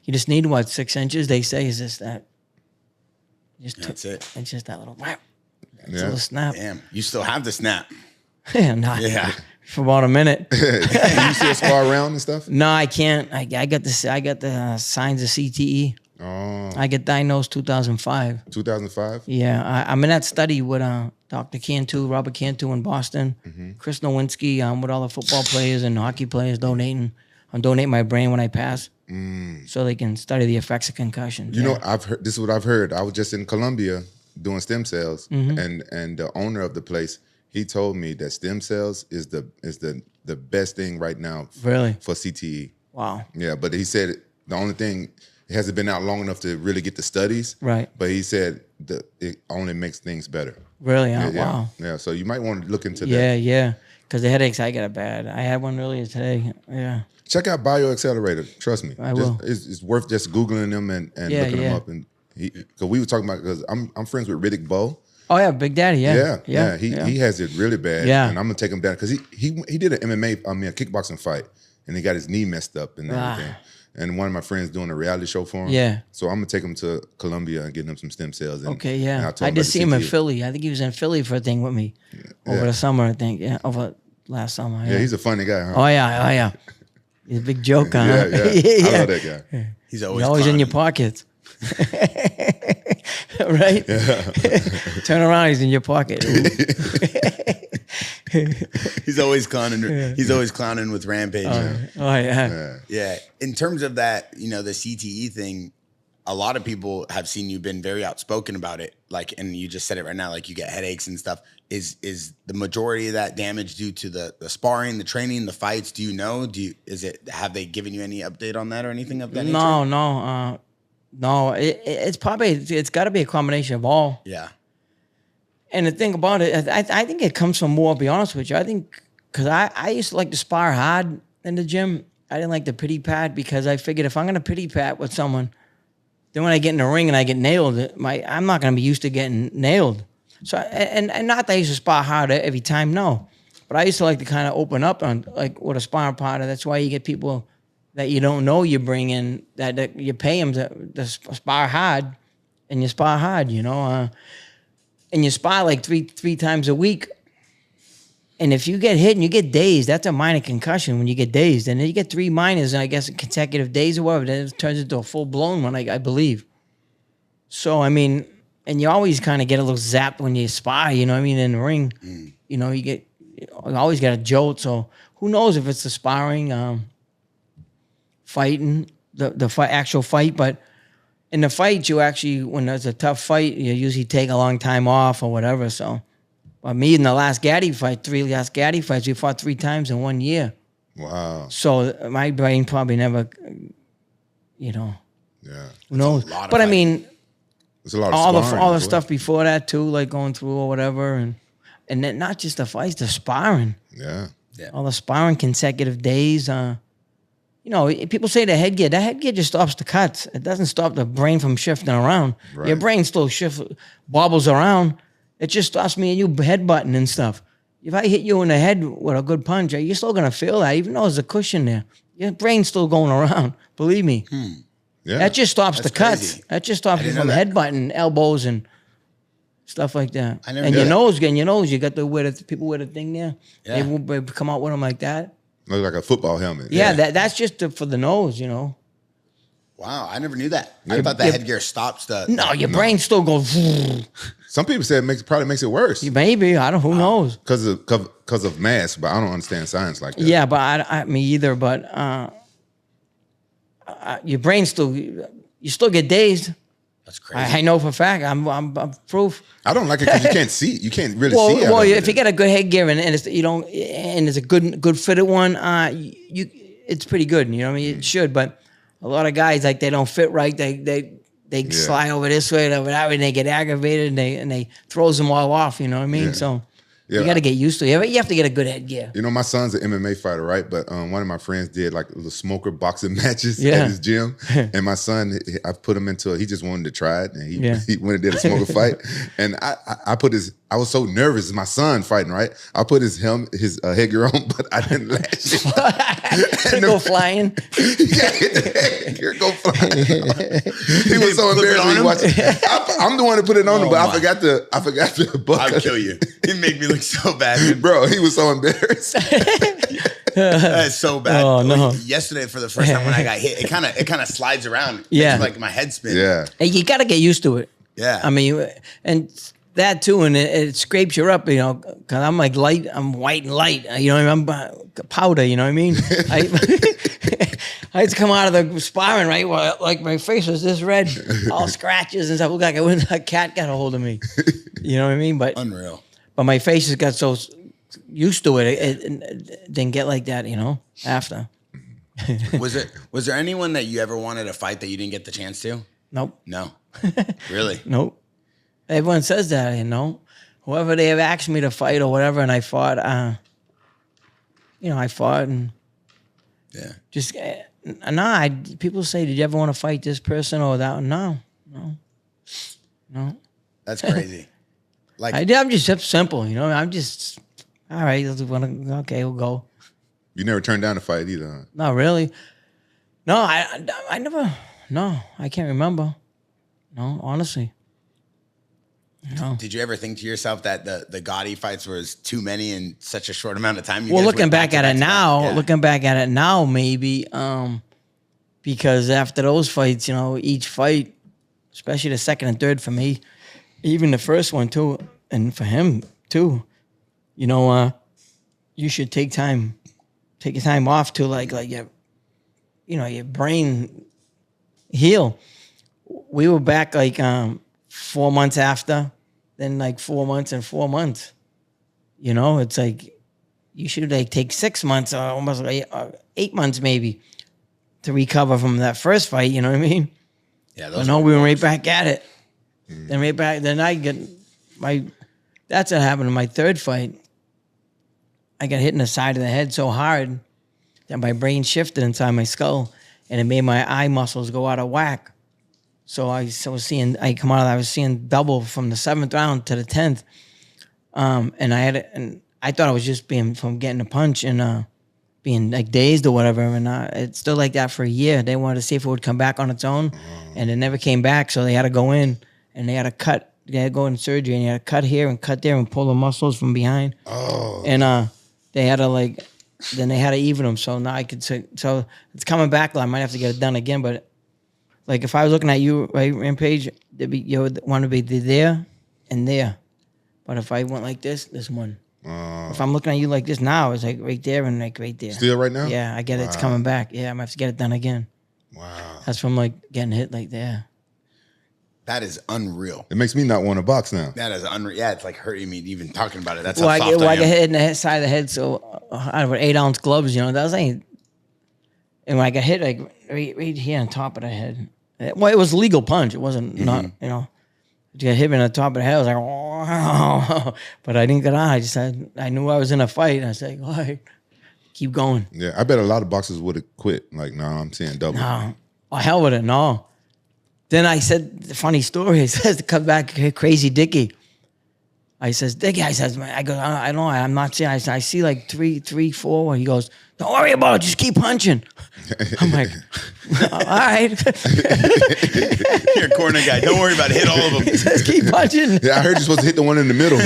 You just need 6 inches. They say is just that. That's it. It's just that little whap. It's Yeah. a little snap. Damn, you still have the snap. Yeah. For about a minute. Can you still spar around and stuff? No, I can't. I got the signs of CTE. Oh, I get diagnosed 2005. 2005? Yeah, I'm in that study with Dr. Cantu, Robert Cantu in Boston, Chris Nowinski, with all the football players and hockey players donating. I'm donating my brain when I pass, so they can study the effects of concussion. You know, I've heard. This is what I've heard. I was just in Colombia doing stem cells, and the owner of the place, he told me that stem cells is the best thing right now. Really? For CTE. Wow. Yeah, but he said the only thing, it hasn't been out long enough to really get the studies. Right. But he said that it only makes things better. Really? Oh, Yeah. wow. Yeah. So you might want to look into that. Yeah. Because the headaches, I got it bad. I had one earlier today. Yeah. Check out Bioaccelerator. Trust me. I will. It's worth just Googling them and looking them up. And because we were talking about, because I'm friends with Riddick Bowe. Oh yeah, Big Daddy. Yeah. He has it really bad. Yeah. And I'm gonna take him down because he did a kickboxing fight, and he got his knee messed up and everything. And one of my friends doing a reality show for him. Yeah. So I'm gonna take him to Colombia and get him some stem cells. And, okay, yeah. I just see him in Philly. I think he was in Philly for a thing with me over the summer. I think, over last summer. Yeah, he's a funny guy, huh? Oh yeah. He's a big joker. Huh? Yeah. I love that guy. He's always in your pockets. Right? Yeah. Turn around, he's in your pocket. He's always clowning. He's always clowning with Rampage. Yeah. In terms of that, the CTE thing, a lot of people have seen you've been very outspoken about it. Like, and you just said it right now, like you get headaches and stuff. Is the majority of that damage due to the sparring, the training, the fights? Do you know? Have they given you any update on that or anything of that nature? No. It's got to be a combination of all. Yeah. And the thing about it, I think it comes from more, I'll be honest with you. I think, because I used to like to spar hard in the gym. I didn't like the pity pat because I figured if I'm going to pity pat with someone, then when I get in the ring and I get nailed, I'm not going to be used to getting nailed. So, and not that I used to spar hard every time, no. But I used to like to kind of open up on, like, with a sparring partner. That's why you get people that you don't know you bring in, that you pay them to spar hard, and you spar hard, and you spar like three times a week. And if you get hit and you get dazed, that's a minor concussion when you get dazed. And then you get 3 minors, and I guess consecutive days or whatever, then it turns into a full-blown one, I believe. So, I mean, and you always kind of get a little zapped when you spar, in the ring. You always got a jolt. So who knows if it's the sparring, fighting, the actual fight. But in the fight, you actually, when there's a tough fight, you usually take a long time off or whatever. So, but me in the last Gatti fight, 3 last Gatti fights, we fought 3 times in 1 year. Wow. So my brain probably never, Yeah. Who knows? But I mean, there's a lot of all the stuff before that too, like going through or whatever, and then not just the fights, the sparring. Yeah. All the sparring, consecutive days. People say the headgear. That headgear just stops the cuts. It doesn't stop the brain from shifting around. Right. Your brain still bobbles around. It just stops me and you headbutting and stuff. If I hit you in the head with a good punch, you're still going to feel that, even though there's a cushion there. Your brain's still going around. Believe me. Yeah. That just stops the cuts. Crazy. That just stops you from headbutting, elbows, and stuff like that. And your nose, you got the people wear the thing there. Yeah. They come out with them like that. Looks like a football helmet. Yeah, that's just for the nose, Wow, I never knew that. I thought the headgear stops the... No, your brain still goes... Some people say it probably makes it worse. Maybe, who knows? Because of mass, but I don't understand science like that. Yeah, but me either, but your brain you still get dazed. That's crazy. I know for a fact. I'm proof. I don't like it because you can't see. You can't really see. Well, if you get a good headgear and it's a good fitted one, it's pretty good. You know what I mean? It should, but a lot of guys, like, they don't fit right. They slide over this way, over that way, and they get aggravated, and they throws them all off. You know what I mean? Yeah. So you got to get used to it. You have to get a good headgear. My son's an MMA fighter, right? But one of my friends did like the smoker boxing matches at his gym, and my son, I put him into he just wanted to try it, and he went and did a smoker fight, and I was so nervous. My son fighting, right? I put his headgear on, but I didn't lash it. Go flying. Headgear go flying. He was so embarrassed. I'm the one that put it on him, but I forgot to buckle. I'll kill you. It made me look so bad, bro. He was so embarrassed. That's so bad. Oh no! Yesterday, for the first time when I got hit, it kind of slides around. Yeah, it's like my head spin. Yeah, and you got to get used to it. Yeah, I mean, and that too, and it scrapes you up, because I'm like light, I'm white and light, I'm powder, you know what I mean? I had to come out of the sparring, right, well, like my face was this red, all scratches and stuff, looked like a cat got a hold of me, you know what I mean? But unreal. But my face has got so used to it didn't get like that, after. Was there anyone that you ever wanted to fight that you didn't get the chance to? Nope. No. Really? Nope. Everyone says that, whoever they have asked me to fight or whatever, and I fought, I fought and just, people say, did you ever want to fight this person or that? No. That's crazy. Like I'm just simple, you know. I'm just all right. Okay, we'll go. You never turned down a fight either, huh? Not really. No, I never. No, I can't remember. No, honestly. No. Did you ever think to yourself that the Gatti fights was too many in such a short amount of time? Well, looking back at it now, maybe because after those fights, you know, each fight, especially the second and third for me, even the first one too, and for him too, you know, you should take your time off to like your brain heal. We were back like 4 months after, then like 4 months and 4 months. You know, it's like you should like take 6 months or almost like 8 months maybe to recover from that first fight. You know what I mean? Yeah. We went right back at it. Then right back. Then I get that's what happened in my third fight. I got hit in the side of the head so hard that my brain shifted inside my skull, and it made my eye muscles go out of whack. So I was seeing double from the 7th round to the 10th. And I thought I was just from getting a punch and being like dazed or whatever. And it's still like that for a year. They wanted to see if it would come back on its own, and it never came back. So they had to go in and they had to cut. They had to go in surgery and you had to cut here and cut there and pull the muscles from behind. Oh. And they had to then they had to even them. So now so it's coming back. I might have to get it done again, but. Like if I was looking at you, right, Rampage, you would want to be there and there. But if I went like this one. If I'm looking at you like this now, it's like right there and like right there. Still right now? Yeah, I get it. It's coming back. Yeah, I'm going to have to get it done again. Wow. That's from like getting hit like there. That is unreal. It makes me not want to box now. That is unreal. Yeah, it's like hurting me even talking about it. That's how soft I am. I get hit in the side of the head, so I have 8-ounce gloves, you know, that was like, and when I got hit like right here on top of the head, well, it was a legal punch. It wasn't not, you know. You got hit me on the top of the head. I was like, oh, but I didn't get on. I knew I was in a fight. I was like, all right, keep going. Yeah, I bet a lot of boxers would have quit. Like, no, I'm saying double. No, oh, hell with it, no. Then I said the funny story. It says to come back, Crazy Dickie. I says, Dickie, I go, I know, I'm not saying. I see like three, 4. He goes, don't worry about it. Just keep punching. I'm like, all right. You're a corner guy. Don't worry about it. Hit all of them. Just keep punching. Yeah, I heard you're supposed to hit the one in the middle.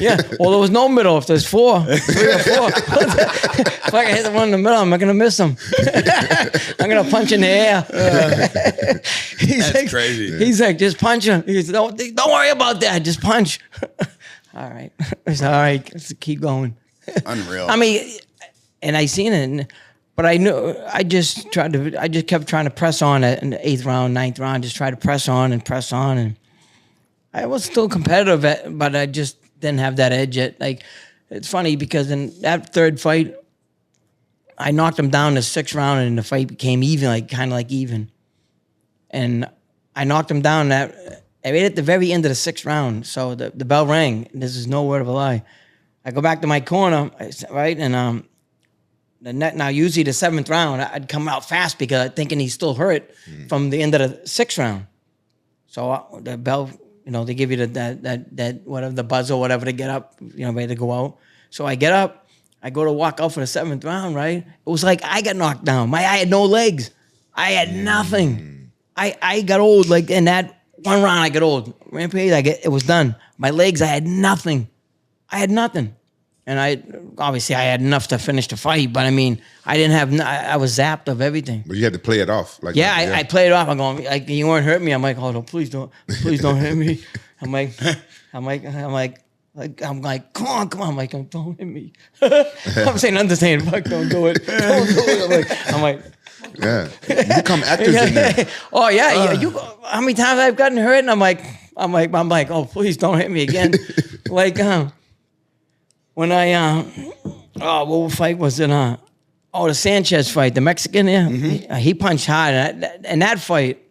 Yeah. Well, there was no middle. If there's 4, 3 or 4. If I can hit the one in the middle, I'm not going to miss him. I'm going to punch in the air. That's like, crazy. He's like, just punch him. He goes, don't worry about that. Just punch. All right. It's all right. Let's keep going. Unreal. I mean, and I seen it, but I knew I just kept trying to press on in the 8th round, 9th round, just try to press on, and I was still competitive, but I just didn't have that edge yet. Like, it's funny because in that third fight, I knocked him down the 6th round, and the fight became even, kind of even. And I knocked him down right at the very end of the 6th round. So the bell rang. This is no word of a lie. I go back to my corner, right, and now usually the 7th round, I'd come out fast because I'm thinking he's still hurt from the end of the 6th round. So the bell, you know, they give you that whatever, the buzzer or whatever to get up, you know, ready to go out. So I get up, I go to walk out for the 7th round, right? It was like I got knocked down. I had no legs. I had nothing. I got old, like in that one round I got old. Rampage, it was done. My legs, I had nothing. And I had enough to finish the fight, but I mean, I was zapped of everything. But you had to play it off. I played it off. I'm going, like, you weren't hurting me. I'm like, oh no, please don't hit me. I'm like, come on. I'm like, don't hit me. I'm saying understand, fuck, don't do it. Don't do it. I'm like, yeah, you become actors in there. Oh yeah, you. How many times I've gotten hurt, and I'm like, oh please don't hit me again. Like, when what fight was it? The Sanchez fight, the Mexican. Yeah, he punched hard, and that fight,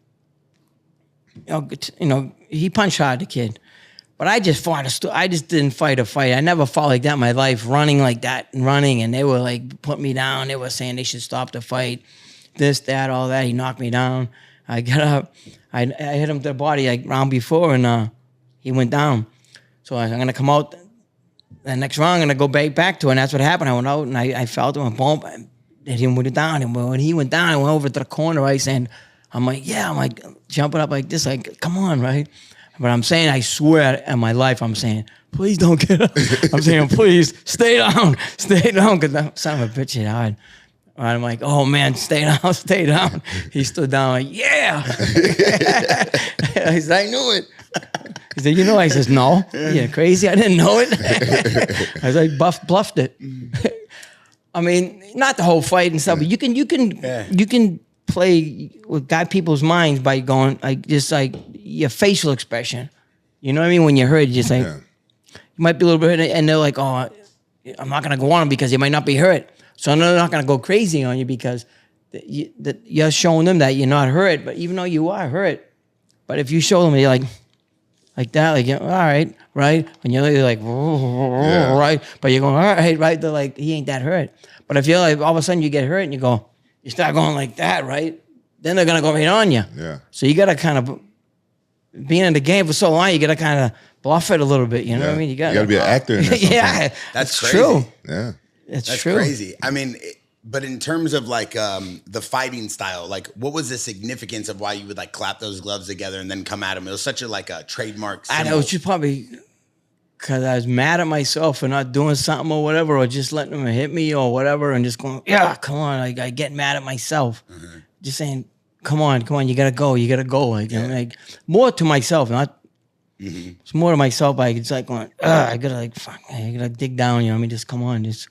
you know, he punched hard, the kid. But I just I just didn't fight a fight. I never fought like that in my life, running like that and they were like put me down. They were saying they should stop the fight, this, that, all that. He knocked me down. I got up. I hit him to the body like round before, and he went down. So I'm going to come out the next round. I'm going to go back to it. And that's what happened. I went out and I felt it and boom. And he went down. And when he went down, I went over to the corner, right? And I'm like, jumping up like this, like, come on, right? But I'm saying, I swear in my life, I'm saying, please don't get up. I'm saying, please stay down. Because that son of a bitch hit hard. I'm like, oh man, stay down. He stood down like, yeah. I said, I knew it. He said, you know, I says, no. Yeah, crazy. I didn't know it. I was like, bluffed it. I mean, not the whole fight and stuff, but you can play with people's minds by going like just like your facial expression. You know what I mean? When you're hurt, just like you might be a little bit hurt, and they're like, oh, I'm not gonna go on them because you might not be hurt. So they're not gonna go crazy on you because you're showing them that you're not hurt, but even though you are hurt. But if you show them you're like that, like, all right, right? And you're like, right? But you're going, all right, right? They're like, he ain't that hurt. But if you're like, all of a sudden you get hurt and you start going like that, right? Then they're going to go right on you. Yeah. So you got to kind of, being in the game for so long, you got to kind of bluff it a little bit. You know what I mean? You got to be an actor in that. Yeah. That's crazy. True. Yeah. That's true. Crazy. I mean, but in terms of like the fighting style, like what was the significance of why you would like clap those gloves together and then come at him? It was such a trademark symbol. I know, it's just probably because I was mad at myself for not doing something or whatever, or just letting him hit me or whatever, and just going, yeah, come on. Like, I get mad at myself. Mm-hmm. Just saying, come on, you gotta go. Like, you know, like more to myself, not. Mm-hmm. It's more to myself. Like it's like going, I gotta like, fuck, I gotta dig down. You know what I mean? Just come on, just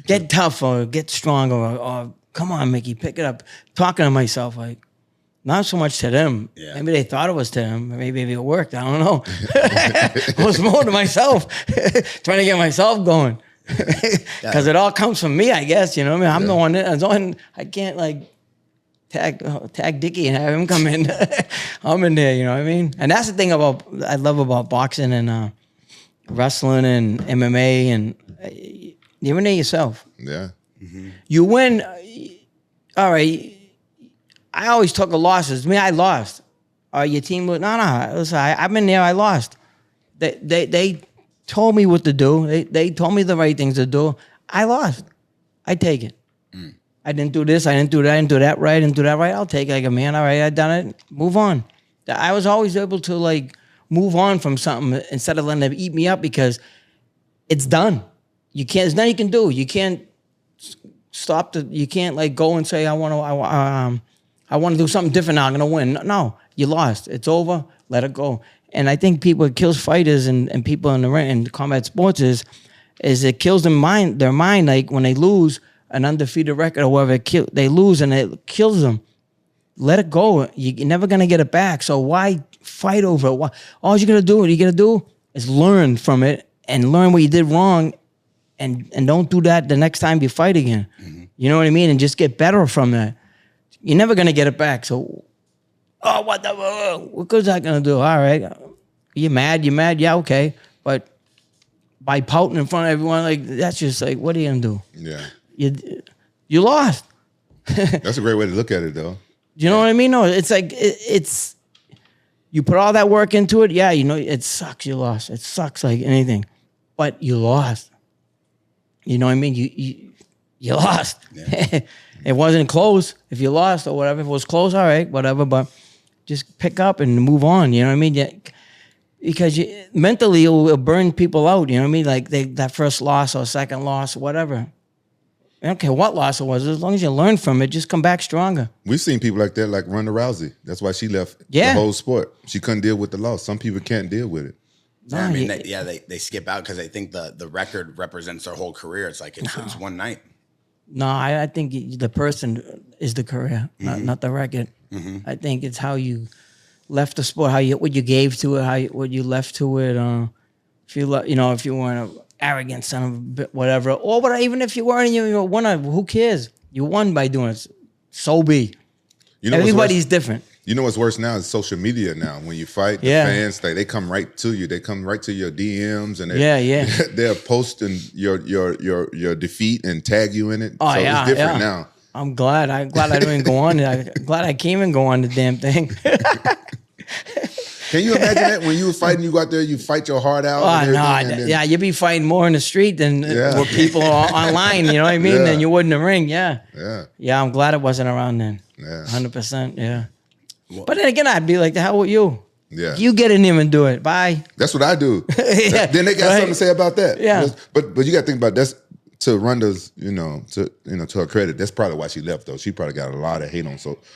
get tough or get strong or come on, Mickey, pick it up. Talking to myself, like not so much to them. Yeah. Maybe they thought it was to them. Maybe it worked. I don't know. It was more to myself, trying to get myself going. Because it all comes from me, I guess. You know what I mean? I'm the one. I can't like tag Dickie and have him come in. I'm in there. You know what I mean? And that's the thing I love about boxing and wrestling and MMA and you're in there yourself. Yeah. Mm-hmm. You win. All right. I always took the losses. I lost. Your team was no. Listen, I've been there. I lost. They told me what to do. They told me the right things to do. I lost. I take it. Mm. I didn't do this. I didn't do that. I didn't do that right. I didn't do that right. I'll take it like a man. All right, I done it. Move on. I was always able to like move on from something instead of letting them eat me up because it's done. You can't. There's nothing you can do. You can't stop. You can't like go and say I want to do something different now. I'm gonna win. No, you lost. It's over. Let it go. And I think it kills fighters and people in the ring and combat sports is it kills their mind like when they lose an undefeated record or whatever, they lose and it kills them. Let it go. You're never gonna get it back. So why fight over it? All you gotta do is learn from it and learn what you did wrong, and don't do that the next time you fight again. Mm-hmm. You know what I mean? And just get better from that. You're never gonna get it back. So, what good's that gonna do? All right, you mad? Yeah, okay. But by pouting in front of everyone, like that's just like, what are you gonna do? Yeah, you lost. That's a great way to look at it, though. You know what I mean? No, it's like it's you put all that work into it. Yeah, you know it sucks. You lost. It sucks like anything, but you lost. You know what I mean? You lost. Yeah. It wasn't close. If you lost or whatever, if it was close, all right, whatever. But just pick up and move on. You know what I mean? Yeah, because mentally it will burn people out. You know what I mean? Like that first loss or second loss, or whatever. I don't care what loss it was. As long as you learn from it, just come back stronger. We've seen people like that, like Ronda Rousey. That's why she left the whole sport. She couldn't deal with the loss. Some people can't deal with it. Yeah, I mean, they skip out because they think the record represents their whole career. It's like it's one night. No, I think the person is the career, not the record. Mm-hmm. I think it's how you left the sport, what you gave to it, what you left to it. If you weren't arrogant son of a bit, whatever, or even if you weren't, you won. Who cares? You won by doing it. So be. Everybody's different. You know what's worse now is social media now. When you fight, the fans, they come right to you. They come right to your DMs and they're posting your defeat and tag you in it. Oh, so it's different now. I'm glad I didn't go on. I'm glad I can't even go on the damn thing. Can you imagine that when you were fighting, you go out there, you fight your heart out? Oh, no. Yeah, you'd be fighting more in the street than with people online, you know what I mean? Than you would in the ring, Yeah, I'm glad it wasn't around then. Yeah. 100%, yeah. But then again, I'd be like, the hell with you? Yeah. You get in there and do it. Bye. That's what I do. Then they got something to say about that. Yeah. But you got to think about that's to Ronda's, to her credit, that's probably why she left though. She probably got a lot of hate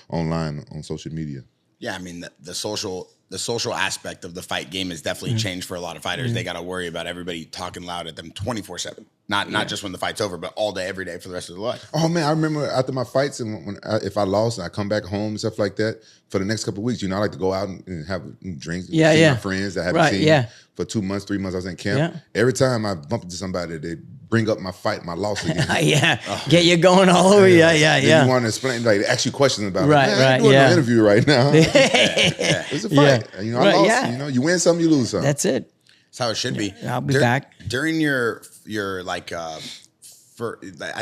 online on social media. Yeah, I mean the social aspect of the fight game has definitely changed for a lot of fighters. They got to worry about everybody talking loud at them 24/7. Not just when the fight's over, but all day, every day for the rest of their life. Oh man, I remember after my fights and if I lost and I come back home and stuff like that, for the next couple of weeks, I like to go out and have drinks. See my friends that I haven't seen for 2 months, 3 months. I was in camp. Yeah. Every time I bump into somebody, they bring up my fight, my loss again. Get you going all over. Yeah. You want to explain, like ask you questions about it. I'm doing an interview right now. It's a fight. I lost. You win some, you lose some. That's it. That's how it should be. I'll be back. During your like, I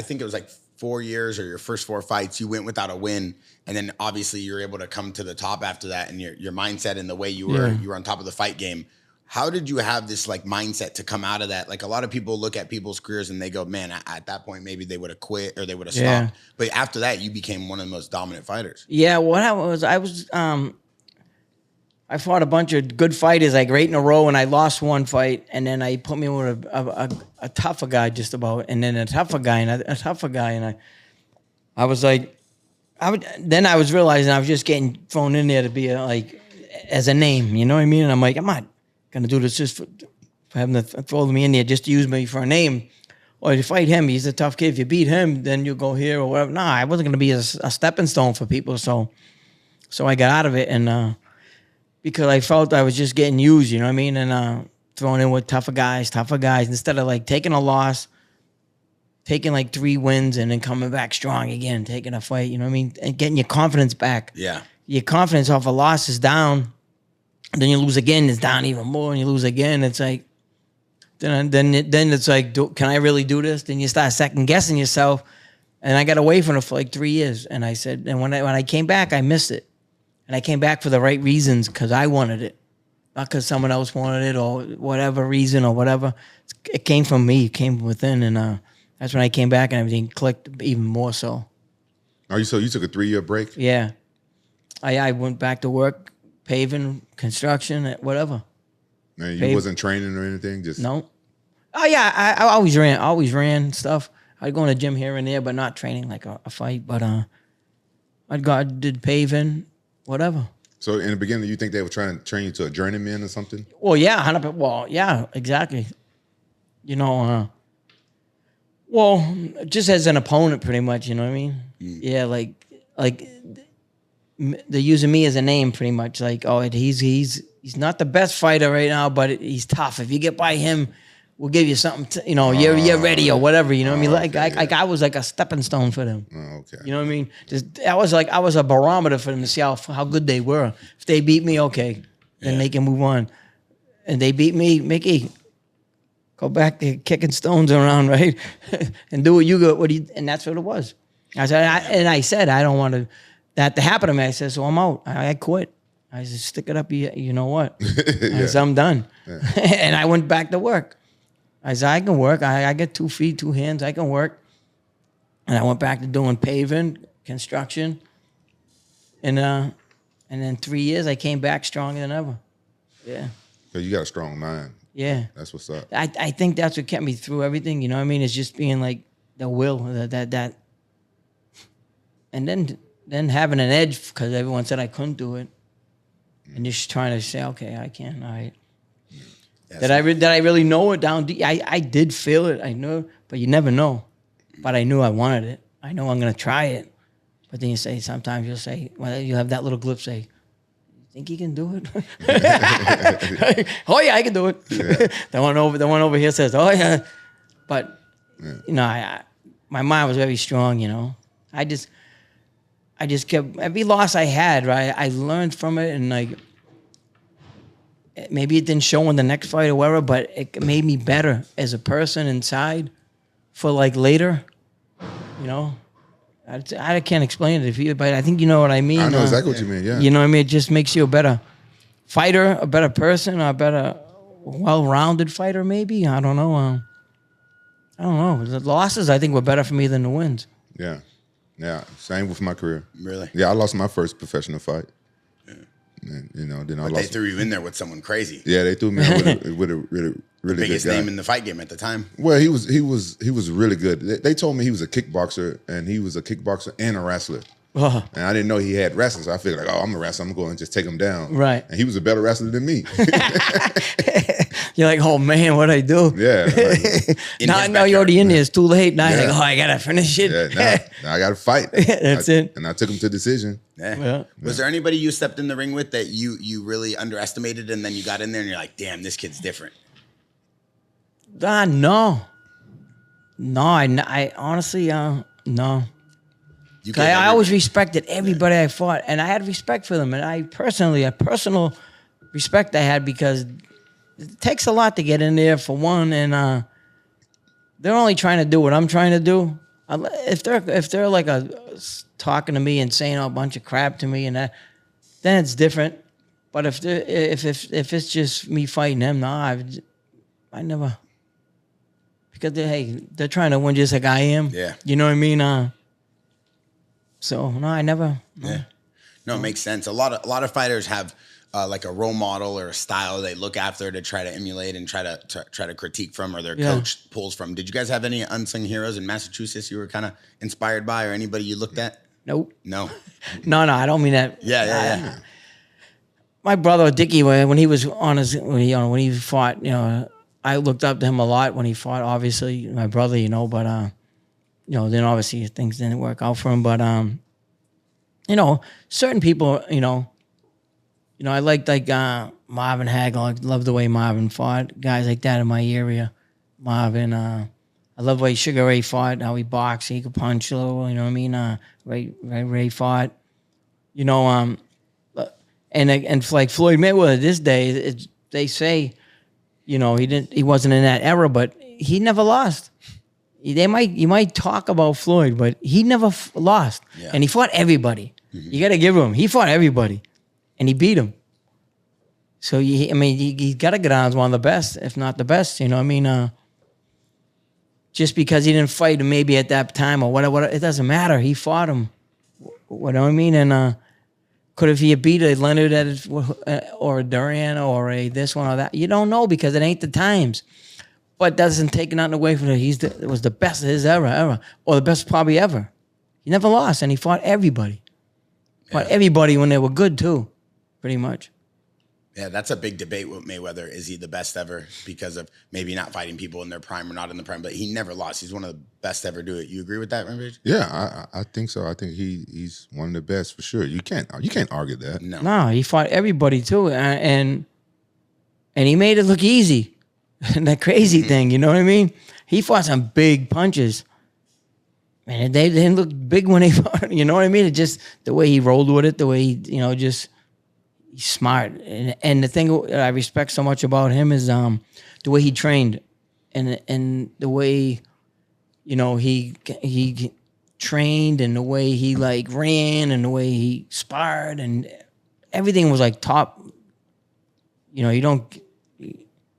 think it was like 4 years or your first 4 fights, you went without a win. And then obviously you're able to come to the top after that, and your mindset and the way you were on top of the fight game. How did you have this like mindset to come out of that? Like a lot of people look at people's careers and they go, man, at that point, maybe they would have quit or they would have stopped. But after that, you became one of the most dominant fighters. Yeah. What I fought a bunch of good fighters, like 8 in a row, and I lost one fight, and then I put me with a tougher guy just about, and then a tougher guy, and a tougher guy, and I was like, then I was realizing I was just getting thrown in there to be as a name, you know what I mean? And I'm like, I'm not gonna do this just for having to throw me in there just to use me for a name. Or if you fight him, he's a tough kid. If you beat him, then you go here or whatever. Nah, I wasn't gonna be a stepping stone for people, so I got out of it, and because I felt I was just getting used, you know what I mean? And thrown in with tougher guys, instead of like taking a loss, taking like 3 wins and then coming back strong again, taking a fight, you know what I mean? And getting your confidence back. Yeah. Your confidence off a loss is down. And then you lose again, it's down even more, and you lose again. It's like, then it's like, can I really do this? Then you start second guessing yourself. And I got away from it for like 3 years. And I said, and when I came back, I missed it. And I came back for the right reasons because I wanted it. Not because someone else wanted it or whatever reason or whatever. It came from me. It came from within. And that's when I came back and everything clicked even more so. So you took a 3-year break? Yeah. I went back to work, paving, construction, whatever. And you wasn't training or anything? No. Oh, yeah. I always ran stuff. I'd go in the gym here and there, but not training like a fight. But I did paving, whatever. So in the beginning, you think they were trying to train you to a journeyman or something? Well, yeah, 100%. Well, yeah, exactly. Just as an opponent, pretty much. You know what I mean? Yeah, like they're using me as a name, pretty much. Like, oh, he's not the best fighter right now, but he's tough. If you get by him, we'll give you something. You're ready or whatever. You know what I mean? Like I was like a stepping stone for them. Oh, okay. You know what I mean? I was a barometer for them to see how good they were. If they beat me, okay, then they can move on. And they beat me, Mickey. Go back to kicking stones around, right? And do what you got. And that's what it was. I said, I don't want that to happen to me. I said, so I'm out. I quit. I said, stick it up. You know what? I said, I'm done. Yeah. And I went back to work. I said, I can work. I got 2 feet, 2 hands. I can work. And I went back to doing paving, construction. And then 3 years, I came back stronger than ever. Yeah. So you got a strong mind. Yeah. That's what's up. I think that's what kept me through everything. You know what I mean? It's just being like the will, that. And then having an edge because everyone said I couldn't do it. And just trying to say, okay, I can. All right. Did I really know it down deep? I did feel it. I know, but you never know. But I knew I wanted it. I know I'm going to try it. But then sometimes you'll say, well, you have that little glip say, you think you can do it? Oh, yeah, I can do it. Yeah. the one over here says, oh, yeah. But, my mind was very strong, I just kept, every loss I had, right, I learned from it, and like, maybe it didn't show in the next fight or whatever, but it made me better as a person inside for like later, I can't explain it but I think you know what I mean. I know exactly what you mean, yeah. You know what I mean? It just makes you better fighter, a better person, a better well-rounded fighter, maybe. I don't know. The losses, I think, were better for me than the wins. Yeah. Yeah. Same with my career. Really? Yeah, I lost my first professional fight. Yeah. And, you know, then I lost. They threw you in there with someone crazy. Yeah, they threw me in with a really biggest good guy. name in the fight game at the time. Well, he was really good. They told me he was a kickboxer, and he was a kickboxer and a wrestler. Oh. And I didn't know he had wrestling, so I figured like, oh, I'm a wrestler. I'm going to just take him down. Right. And he was a better wrestler than me. You're like, oh man, what'd I do? Yeah. Like, now I know you're already in there. It's too late. Now you're like, oh, I gotta finish it. Yeah, now I gotta fight. That's it. And I took him to decision. Yeah. Was there anybody you stepped in the ring with that you really underestimated, and then you got in there and you're like, damn, this kid's different? No. I honestly, no. I always respected everybody I fought, and I had respect for them. And a personal respect I had, because it takes a lot to get in there, for one, and they're only trying to do what I'm trying to do. If they're like talking to me and saying a bunch of crap to me, and that, then it's different. But if it's just me fighting them, I never, because they're trying to win just like I am. Yeah. You know what I mean? So no, I never. No. Yeah. No, it makes sense. A lot of fighters have like a role model or a style they look after to try to emulate and try to critique from, or their coach pulls from. Did you guys have any unsung heroes in Massachusetts you were kind of inspired by, or anybody you looked at? Nope. No. No, I don't mean that. Yeah. My brother Dickie, when he was on when he fought, I looked up to him a lot when he fought. Obviously, my brother, but then obviously things didn't work out for him. But certain people, I liked Marvin Hagel. I loved the way Marvin fought. Guys like that in my area. Marvin, I love the way Sugar Ray fought, how he boxed, he could punch a little, you know what I mean? Ray fought. And like Floyd Mayweather this day, they say, he wasn't in that era, but he never lost. You might talk about Floyd, but he never lost. Yeah. And he fought everybody. Mm-hmm. You got to give him. He fought everybody. And he beat him. So, he got to get on as one of the best, if not the best. Just because he didn't fight him maybe at that time or whatever, it doesn't matter. He fought him. What do I mean? And could have he beat a Leonard or a Durian or a this one or that? You don't know, because it ain't the times. But doesn't take nothing away from it. It was the best of his era, ever. Or the best probably ever. He never lost, and he fought everybody. Fought everybody when they were good, too, pretty much. Yeah, that's a big debate with Mayweather. Is he the best ever because of maybe not fighting people in their prime or not in the prime? But he never lost. He's one of the best ever do it. You agree with that, Rampage? Yeah, I think so. I think he's one of the best for sure. You can't argue that. No, he fought everybody, too. And he made it look easy. That crazy thing, you know what I mean? He fought some big punches. Man, they didn't look big when he fought, you know what I mean? It just, the way he rolled with it, the way he, he's smart. And the thing I respect so much about him is the way he trained and the way, he trained, and the way he ran, and the way he sparred, and everything was top. You don't...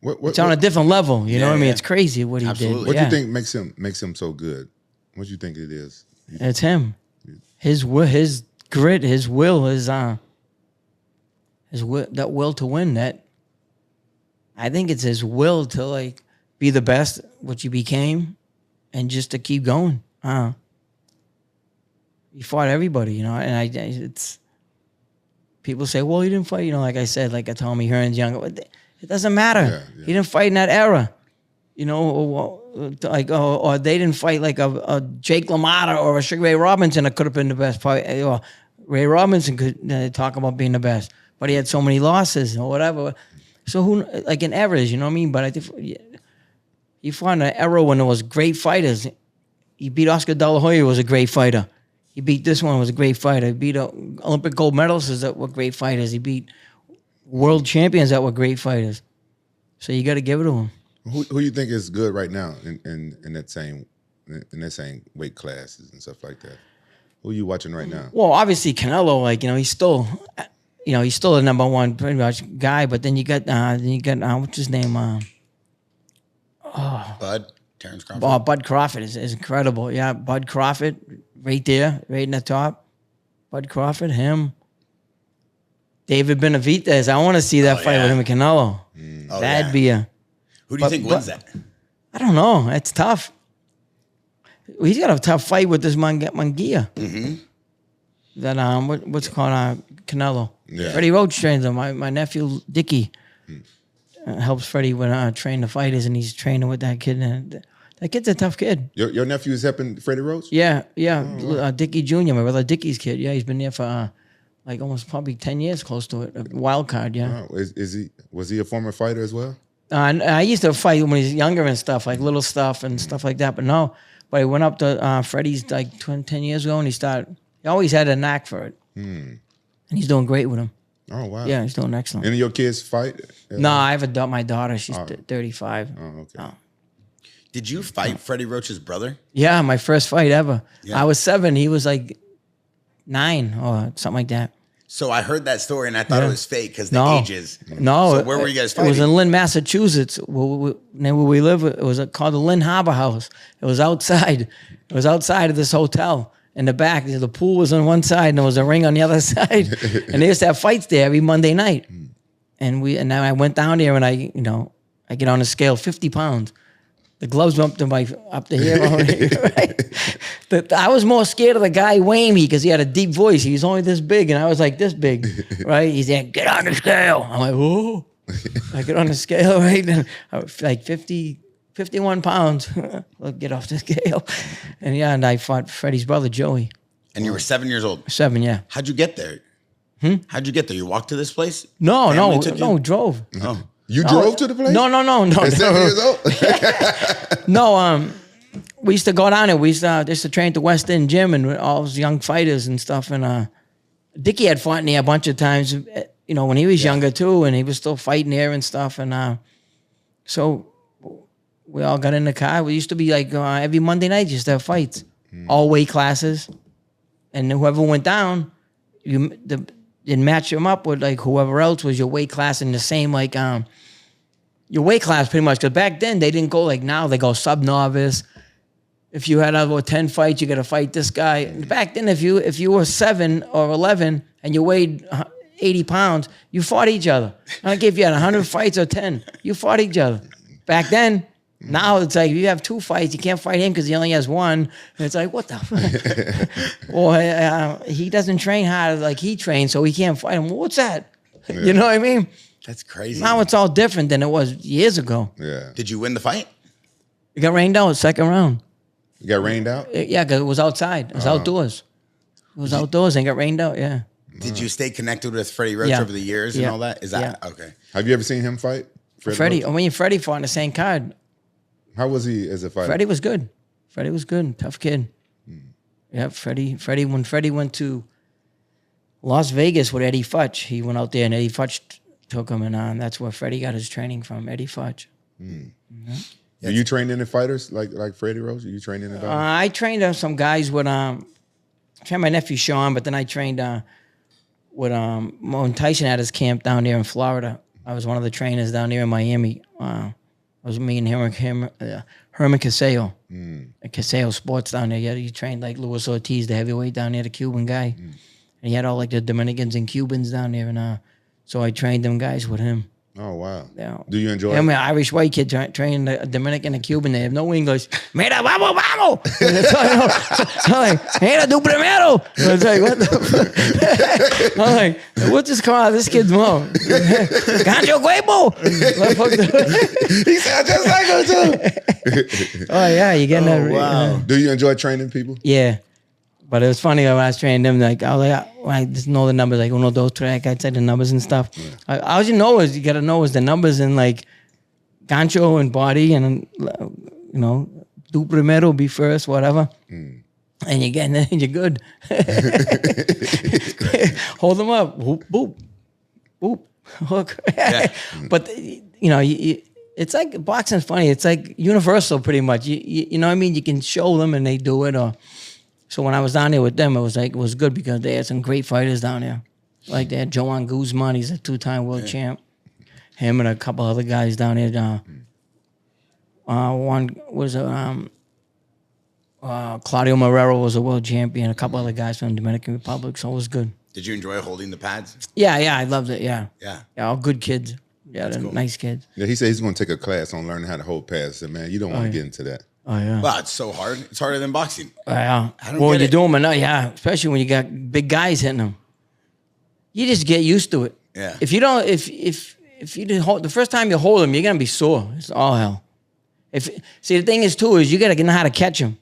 It's on a different level, you know what I mean? It's crazy what he did. What do you think makes him so good? What do you think it is? It's him. His grit, his will, that will to win. That I think it's his will to be the best, which he became, and just to keep going. He fought everybody, and it's people say, well, he didn't fight, like I said, like a Tommy Hearns younger. It doesn't matter. Yeah. He didn't fight in that era, or they didn't fight like a Jake LaMotta or a Sugar Ray Robinson that could have been the best fight. Ray Robinson could talk about being the best, but he had so many losses or whatever. So who, in eras, you know what I mean? But I think he fought in an era when there was great fighters. He beat Oscar De La Hoya, was a great fighter. He beat this one, was a great fighter. He beat Olympic gold medalists that were great fighters. He beat world champions that were great fighters. So you got to give it to him. Who you think is good right now in that same weight classes and stuff like that? Who are you watching right now? Well, obviously Canelo, he's still he's still the number one pretty much guy. But then you got what's his name? Terrence Crawford. Oh, Bud Crawford is incredible. Yeah, Bud Crawford, right there, right in the top. Bud Crawford, him. David Benavidez. I want to see that fight with him and Canelo. That'd be a. Who do you think wins that? I don't know. It's tough. He's got a tough fight with this Munguia. Mm-hmm. That what's it called Canelo. Yeah. Freddie Roach trains him. My nephew Dickie helps Freddie with train the fighters, and he's training with that kid. And that kid's a tough kid. Your nephew is helping Freddie Roach? Yeah. Dickie Jr., my brother Dickie's kid. Yeah, he's been there for like almost probably 10 years, close to it. A wild card, yeah. Oh, was he a former fighter as well? I used to fight when he was younger and stuff, like little stuff and stuff like that. But no, I went up to Freddie's like 10 years ago, and he always had a knack for it. And he's doing great with him. Oh, wow. Yeah, he's doing excellent. Any of your kids fight? No, I have my daughter. She's 35. Oh, okay. Oh. Did you fight Freddie Roach's brother? Yeah, my first fight ever. Yeah. I was 7. He was like 9 or something like that. So I heard that story and I thought it was fake because the ages. No. So where were you guys fighting? It was in Lynn, Massachusetts, where we live. It was called the Lynn Harbor House. It was outside. It was outside of this hotel. In the back, the pool was on one side and there was a ring on the other side. And they used to have fights there every Monday night. And now I went down there and I get on a scale 50 pounds. The gloves went up to here. Right? I was more scared of the guy weighing me because he had a deep voice. He was only this big and I was like this big, right? He's like, get on the scale. I'm like, oh. I get on the scale, right? And I was like 51 pounds. I'll get off the scale. And I fought Freddie's brother, Joey. And you were 7 years old? 7, yeah. How'd you get there? How'd you get there? You walked to this place? No, drove. Oh. You drove to the place? No. At 7 years old? No, we used to go down there. We used to train at the West End Gym and all those young fighters and stuff. And Dickie had fought in there a bunch of times, when he was younger too, and he was still fighting there and stuff. And so we all got in the car. We used to be like every Monday night, just have fights, all weight classes, and whoever went down, you'd match them up with like whoever else was your weight class in the same like your weight class pretty much. Because back then they didn't go like now. They go sub novice. If you had over 10 fights, you got to fight this guy. Back then, if you were 7 or 11 and you weighed 80 pounds, you fought each other. I don't care if you had 100 fights or 10, you fought each other. Back then. Now it's like you have 2 fights, you can't fight him because he only has 1. And it's like, what the? Or he doesn't train hard like he trains, so he can't fight him. Well, what's that? Yeah. You know what I mean? That's crazy. Now it's all different than it was years ago. Yeah. Did you win the fight? It got rained out 2nd round. You got rained out? Yeah, because it was outside. It was outdoors. It was outdoors and got rained out, yeah. Did you stay connected with Freddie Roach over the years and all that? Is that okay? Have you ever seen him fight? Freddie fought on the same card. How was he as a fighter? Freddie was good. Tough kid. Yeah, Freddie. When Freddie went to Las Vegas with Eddie Futch, he went out there and Eddie Futch took him, and that's where Freddie got his training from, Eddie Futch. Do you train any fighters like Freddie Roach? Are you train any? I trained some guys with I trained my nephew Sean, but then I trained with when Tyson had his camp down there in Florida. I was one of the trainers down there in Miami. It was me and Herman Caseo. At Caseo Sports down there. Yeah, he trained like Luis Ortiz, the heavyweight down there, the Cuban guy. And he had all like the Dominicans and Cubans down there. And so I trained them guys with him. Oh, wow. Yeah. Do you enjoy it? I'm an Irish white kid trained a Dominican and Cuban. They have no English. Mira, vamos, vamos. I'm like, mira, tu primero. I was like, what the fuck? I'm like, what's this car? This kid's mom. Gancho cuerpo. He sounds just like him, too. Oh, yeah, you're getting that. Wow. Do you enjoy training people? Yeah. But it was funny when I was training them. Like I was like, I just know the numbers, like 1, 2, 3. I'd say the numbers and stuff. Yeah. All you know is you gotta know is the numbers and like gancho and body and do primero, be first, whatever. And you're getting it, and you're good. Hold them up, boop, boop, boop, hook. Yeah. But it's like boxing's funny. It's like universal, pretty much. You know what I mean? You can show them and they do it, or. So when I was down there with them, it was good because they had some great fighters down there. like that. Joan Guzman, he's a 2-time world champ. Him and a couple other guys down there. One was Claudio Marrero was a world champion. A couple other guys from the Dominican Republic, so it was good. Did you enjoy holding the pads? Yeah, I loved it. Yeah, all good kids. Yeah, they're cool. nice kids. Yeah, he said he's going to take a class on learning how to hold pads. I said, man, you don't want to get into that. Oh yeah. Well, it's so hard. It's harder than boxing. Yeah. I don't Well, get you it. do them enough, especially when you got big guys hitting them. You just get used to it. Yeah. If you don't, if you didn't hold the first time you hold them, you're gonna be sore. It's all hell. The thing is too is you gotta know how to catch them.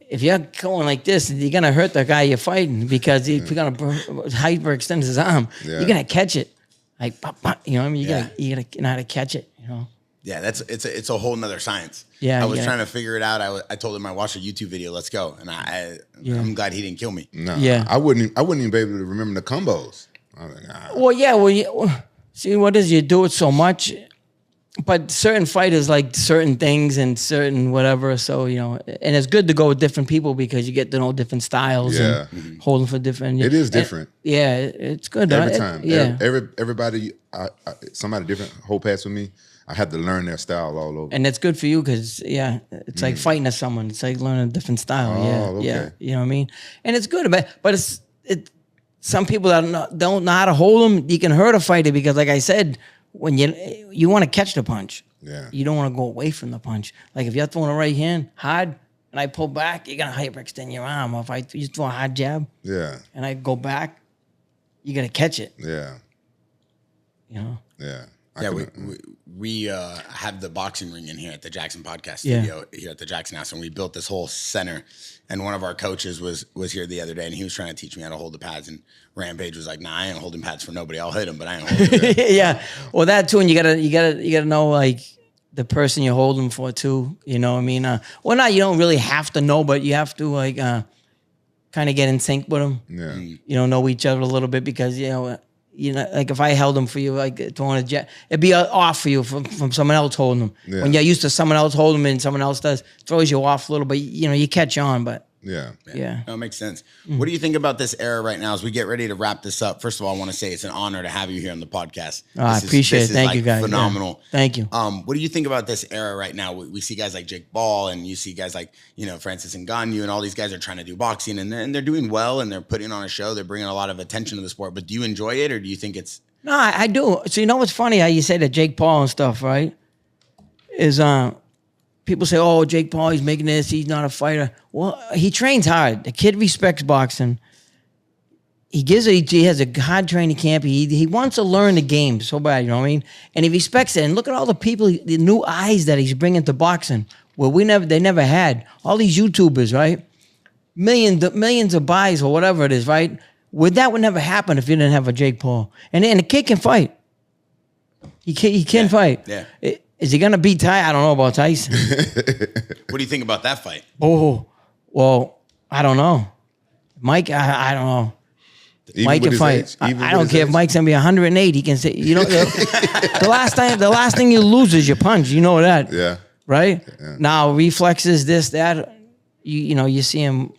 If you're going like this, you're gonna hurt the guy you're fighting because if you're gonna hyperextend his arm, you're gonna catch it. Like, pop, pop, you know what I mean? You gotta know how to catch it. You know. Yeah, it's a whole nother science. Yeah, I was trying to figure it out. I told him I watched a YouTube video. Let's go, and I'm glad he didn't kill me. No, Yeah. I wouldn't even be able to remember the combos. I was like, nah. Well, yeah. See, what is you do it so much, but certain fighters like certain things and certain whatever. So and it's good to go with different people because you get to know different styles and hold them for different. It is different. It's good Every time. Yeah, Everybody, somebody different hold pads with me. I had to learn their style all over. and that's good for you because it's like fighting at someone. It's like learning a different style. Oh, Yeah, okay. you know what I mean. And it's good, but it's some people that don't know how to hold them. You can hurt a fighter because, like I said, when you want to catch the punch. Yeah. You don't want to go away from the punch. Like if you're throwing a right hand hard and I pull back, you're gonna hyperextend your arm. Or if you throw a hard jab, and I go back, you gotta catch it. Yeah. You know. Yeah. We have the boxing ring in here at the JAXXON podcast studio here at the JAXXON House, and we built this whole center. And one of our coaches was here the other day, and he was trying to teach me how to hold the pads. And Rampage was like, "Nah, I ain't holding pads for nobody. I'll hit him, but I ain't holding them." Yeah. Well, that too, and you gotta know like the person you're holding for too. You know what I mean? Well, not you don't really have to know, but you have to like kind of get in sync with them. Yeah. Know each other a little bit because like if I held them for you, like throwing a jet, it'd be off for you from someone else holding them. Yeah. When you're used to someone else holding them and someone else throws you off a little, but you catch on. But Yeah. No, it makes sense. What do you think about this era right now as we get ready to wrap this up? First of all, I want to say it's an honor to have you here on the podcast. I appreciate it. Thank you, guys. Phenomenal. Yeah. Thank you. What do you think about this era right now? We see guys like Jake Paul, and you see guys like, Francis Ngannou, and all these guys are trying to do boxing, and they're doing well, and they're putting on a show. They're bringing a lot of attention to the sport. But do you enjoy it, or do you think it's... No, I do. So what's funny how you say that Jake Paul and stuff, right? Is people say, "Oh, Jake Paul, he's making this. He's not a fighter." Well, he trains hard. The kid respects boxing. He has a hard training camp. He wants to learn the game so bad, you know what I mean? And he respects it. And look at all the people, the new eyes that he's bringing to boxing. Well, they never had. All these YouTubers, right? Millions of buys or whatever it is, right? That would never happen if you didn't have a Jake Paul. And the kid can fight. He can fight. Yeah. Is he gonna beat Ty? I don't know about Tyson. What do you think about that fight? Oh, well, I don't know. Mike, I don't know. Even Mike with can his fight. age? I don't care if Mike's gonna be 108. He can say, the last thing you lose is your punch. You know that, Yeah. right? Yeah. Now reflexes, this, that. You see him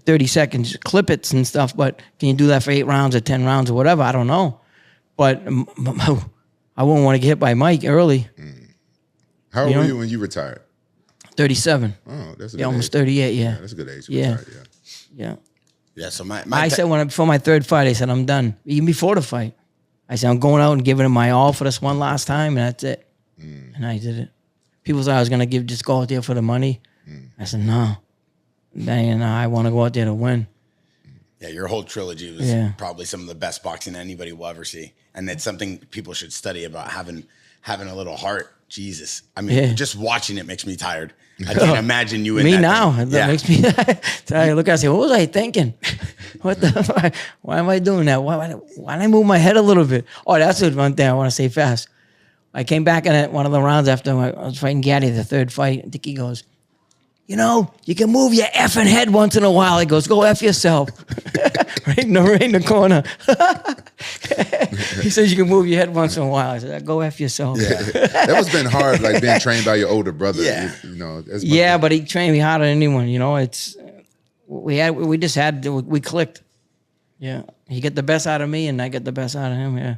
30 seconds clip it and stuff, but can you do that for 8 rounds or 10 rounds or whatever? I don't know. But I wouldn't want to get hit by Mike early. How old were you when you retired? 37. Oh, that's a good Almost age. 38, yeah. That's a good age. Yeah. Retired, Yeah. Yeah, so my I said before my third fight, I said, I'm done. Even before the fight. I said, I'm going out and giving it my all for this one last time, and that's it. And I did it. People thought I was going to just go out there for the money. I said, no. I want to go out there to win. Yeah, your whole trilogy was probably some of the best boxing anybody will ever see. And it's something people should study about having a little heart. Jesus. I mean, just watching it makes me tired. I can't imagine you in me that now. thing. That makes me I look, I say, what was I thinking? Why am I doing that? Why did I move my head a little bit? Oh, that's one thing I want to say fast. I came back in one of the rounds after I was fighting Gatti, the third fight. I think he goes, you can move your effing head once in a while. He goes, go F yourself. right in the corner. He says you can move your head once in a while. I said, go F yourself. Yeah. That must have been hard, like being trained by your older brother. Yeah. Yeah, but he trained me harder than anyone. We clicked. Yeah. he get the best out of me, and I get the best out of him. Yeah.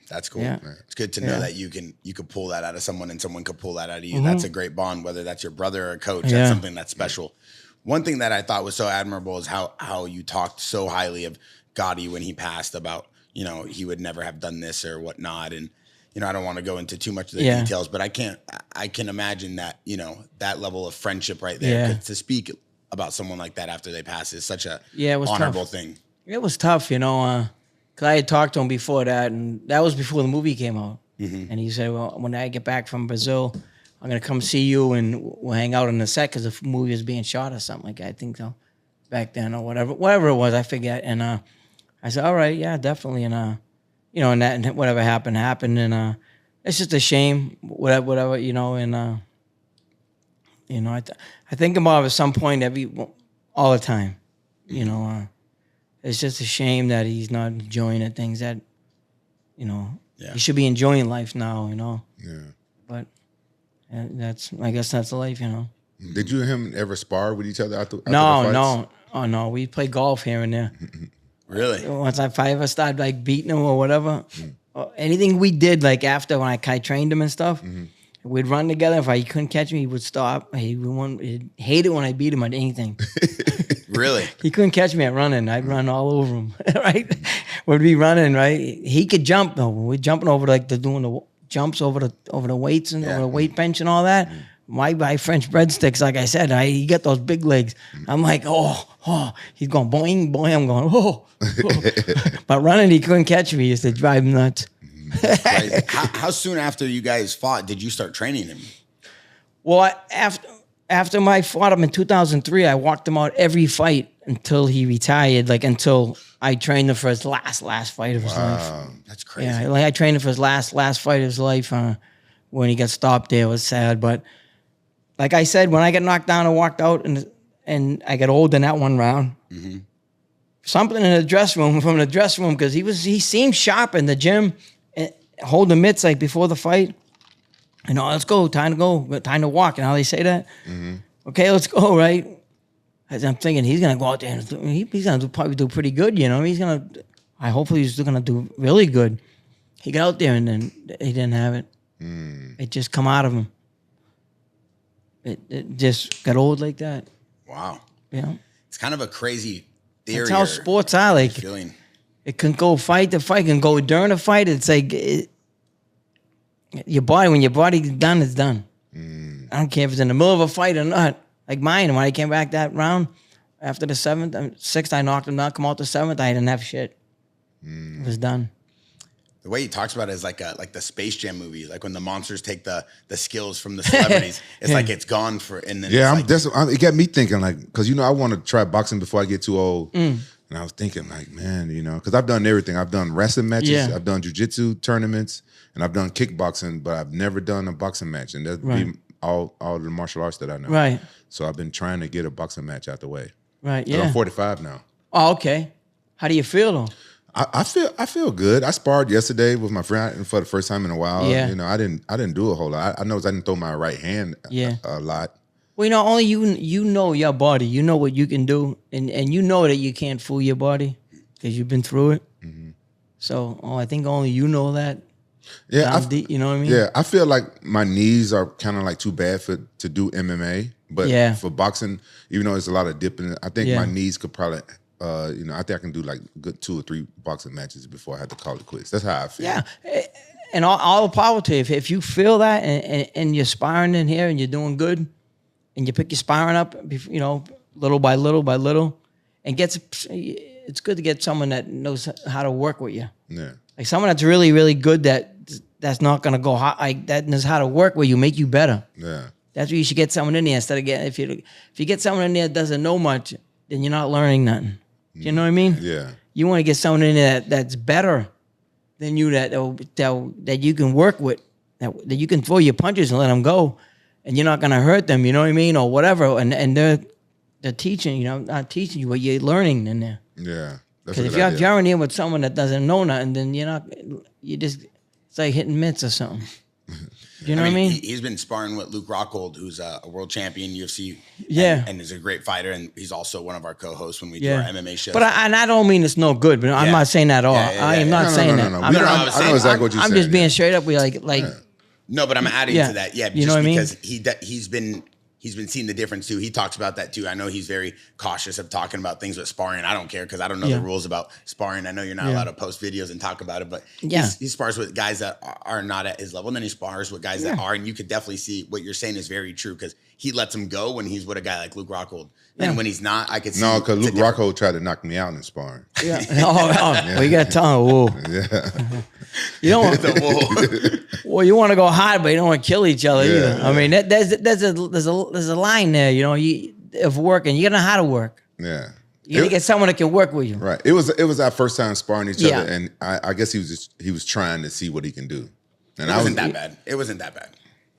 That's cool. Yeah. It's good to know that you could pull that out of someone and someone could pull that out of you. That's a great bond, whether that's your brother or a coach. That's something that's special. One thing that I thought was so admirable is how you talked so highly of Gatti when he passed about, you know, he would never have done this or whatnot. And, you know, I don't want to go into too much of the details, but I can imagine that, you know, that level of friendship right there. To speak about someone like that after they pass is such a honorable thing. It was tough, you know, because I had talked to him before that, and that was before the movie came out. And he said, well, when I get back from Brazil, I'm going to come see you, and we'll hang out in the set because the movie was being shot or something like that. I think so, back then or whatever it was, I forget. And I said, all right, yeah, definitely. And, you know, and whatever happened. And it's just a shame, whatever, you know. And, you know, I think about it at some point all the time, you know. It's just a shame that he's not enjoying the things that, you know, he should be enjoying life now, you know. Yeah. But I guess that's life, you know. Did you and him ever spar with each other after the fights? No. Oh, no. We play golf here and there. Really? If I ever started, like, beating him or whatever, anything we did, like, after when I trained him and stuff, we'd run together. If he couldn't catch me, he would stop. He'd hate it when I beat him at anything. Really? He couldn't catch me at running. I'd run all over him, right? We'd be running, right? He could jump, though. We're jumping over, like, doing the jumps over the weights and over the weight bench and all that. My French breadsticks, like I said, he got those big legs. I'm like, oh. He's going boing, boing. I'm going, oh. But running, he couldn't catch me. He used to drive him nuts. How soon after you guys fought did you start training him? Well, after I fought him in 2003, I walked him out every fight until he retired, like until I trained him for his last fight of his life. That's crazy. Yeah, like I trained him for his last fight of his life. When he got stopped there, it was sad. But like I said, when I got knocked down and walked out and I got old in that one round, something in the dressing room, because he seemed sharp in the gym, holding mitts like before the fight. You know, let's go, time to walk. You know how they say that? Okay, let's go, right? As I'm thinking, he's going to go out there and he's going to probably do pretty good, you know? Hopefully he's going to do really good. He got out there and then he didn't have it. It just come out of him. It just got old like that. Wow. Yeah. It's kind of a crazy theory. That's how sports are. Like, it can go fight. The fight can go during a fight. It's like your body. When your body's done, it's done. I don't care if it's in the middle of a fight or not. Like mine, when I came back that round after the sixth, I knocked him down. Come out the seventh, I didn't have shit. It was done. The way he talks about it is like the Space Jam movie, like when the monsters take the skills from the celebrities. It's like it's gone for. And then it got me thinking, like, because you know I want to try boxing before I get too old. And I was thinking, like, man, you know, because I've done everything. I've done wrestling matches, I've done jiu-jitsu tournaments, and I've done kickboxing, but I've never done a boxing match, and that'd be all the martial arts that I know. Right. So I've been trying to get a boxing match out the way. Right. Yeah. I'm 45 now. Oh, okay. How do you feel though? I feel good. I sparred yesterday with my friend for the first time in a while. Yeah. You know, I didn't do a whole lot. I noticed I didn't throw my right hand a lot. Well, you know, only you know your body. You know what you can do, and you know that you can't fool your body because you've been through it. So I think only you know that. Yeah, you know what I mean? Yeah, I feel like my knees are kind of like too bad to do MMA, but for boxing, even though there's a lot of dipping, I think my knees could probably, you know, I think I can do like good 2 or 3 boxing matches before I have to call it quits. That's how I feel. Yeah, and all the power to you. If you feel that and you're sparring in here and you're doing good, and you pick your sparring up, you know, little by little, and it's good to get someone that knows how to work with you. Yeah. Like someone that's really, really good that's not gonna go hot, like that knows how to work with you, make you better. Yeah. That's where you should get someone in there instead of getting. If you get someone in there that doesn't know much, then you're not learning nothing. Do you know what I mean? Yeah. You want to get someone in there that's better than you, that you can work with, that you can throw your punches and let them go, and you're not gonna hurt them. You know what I mean, or whatever. And they're teaching, you know, not teaching you, but you're learning in there. Yeah. Because if you're in here with someone that doesn't know nothing, then it's like hitting mitts or something. You know what I mean? He's been sparring with Luke Rockhold, who's a world champion, UFC, and is a great fighter, and he's also one of our co-hosts when we do our MMA shows. But I don't mean it's no good, but I'm not saying that at all. I am not saying that. I know exactly what you're saying. I'm just being straight up. We like. No, but I'm adding to that. Yeah, you know what I mean? Because he's been seeing the difference too. He talks about that too. I know he's very cautious of talking about things with sparring. I don't care because I don't know the rules about sparring. I know you're not allowed to post videos and talk about it, but he spars with guys that are not at his level, and then he spars with guys that are. And you could definitely see what you're saying is very true because he lets him go when he's with a guy like Luke Rockhold. And when he's not, I could see. No, because Luke Rockhold tried to knock me out in sparring. Yeah. Well, you got to tell him, Yeah. You don't. Well, you want to go hard, but you don't want to kill each other either. I mean, there's a line there. You know, of working, you gotta know how to work. Yeah. You gotta get someone that can work with you. Right. It was our first time sparring each other, and I guess he was trying to see what he can do. And it wasn't that bad. It wasn't that bad.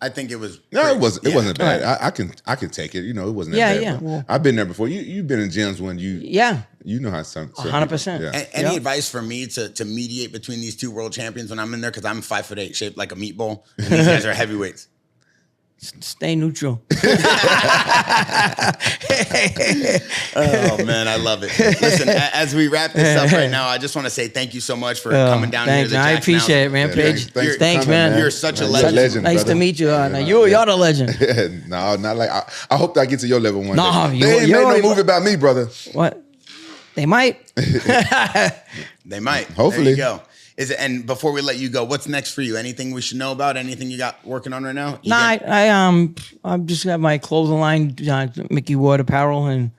I think it was. No, it wasn't bad. I can take it. You know, it wasn't that bad. Yeah. Well, I've been there before. You've been in gyms when you. Yeah. You know how some 100%. Yeah. Any advice for me to mediate between these two world champions when I'm in there? Because I'm 5'8", shaped like a meatball, and these guys are heavyweights. Stay neutral. Oh man, I love it. Listen, as we wrap this up right now, I just want to say thank you so much for coming down here to the I appreciate it, Rampage. Thanks, man. You're such a legend. Nice to meet you. You're the legend. No, not like I hope I get to your level one day. No, they ain't made no movie about me, brother. What? They might. They might. Hopefully. There you go. And before we let you go, what's next for you? Anything we should know about? Anything you got working on right now? I'm just got my clothing line, Micky Ward apparel, and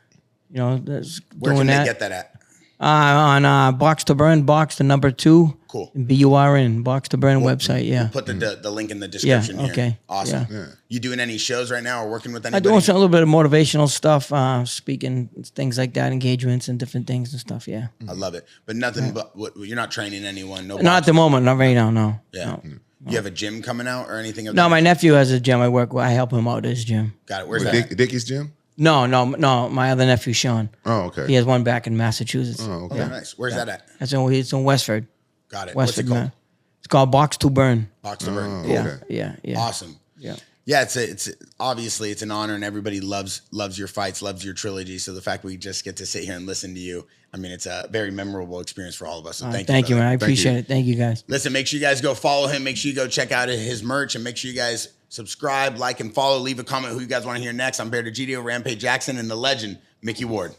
that's where doing can that. They get that at? On Box to Burn, Box the number 2. Cool. BURN, Box to Burn website. Yeah. We'll put the link in the description. Yeah. Okay. Here. Awesome. Yeah. You doing any shows right now or working with anybody? I'm doing a little bit of motivational stuff, speaking things like that, engagements and different things and stuff. Yeah. I love it, but nothing. But you're not training anyone. No. Not at the moment. Not right now. No. Yeah. No. You have a gym coming out or anything? No, my nephew has a gym. I help him out at his gym. Got it. Where's that? Dickie's gym? No. My other nephew, Sean. Oh, okay. He has one back in Massachusetts. Oh, okay. Yeah. Nice. Where's that at? It's in Westford. Got it. Westford, What's it called? It's called Box to Burn. Box to Burn. Cool. Yeah. Awesome. Yeah. Yeah, it's obviously it's an honor, and everybody loves your fights, loves your trilogy. So the fact we just get to sit here and listen to you, I mean, it's a very memorable experience for all of us. So thank you, man. I appreciate it. Thank you, guys. Listen, make sure you guys go follow him. Make sure you go check out his merch, and make sure you guys subscribe, like, and follow. Leave a comment who you guys want to hear next. I'm Bear DeGidio, Rampage JAXXON, and the legend Micky Ward.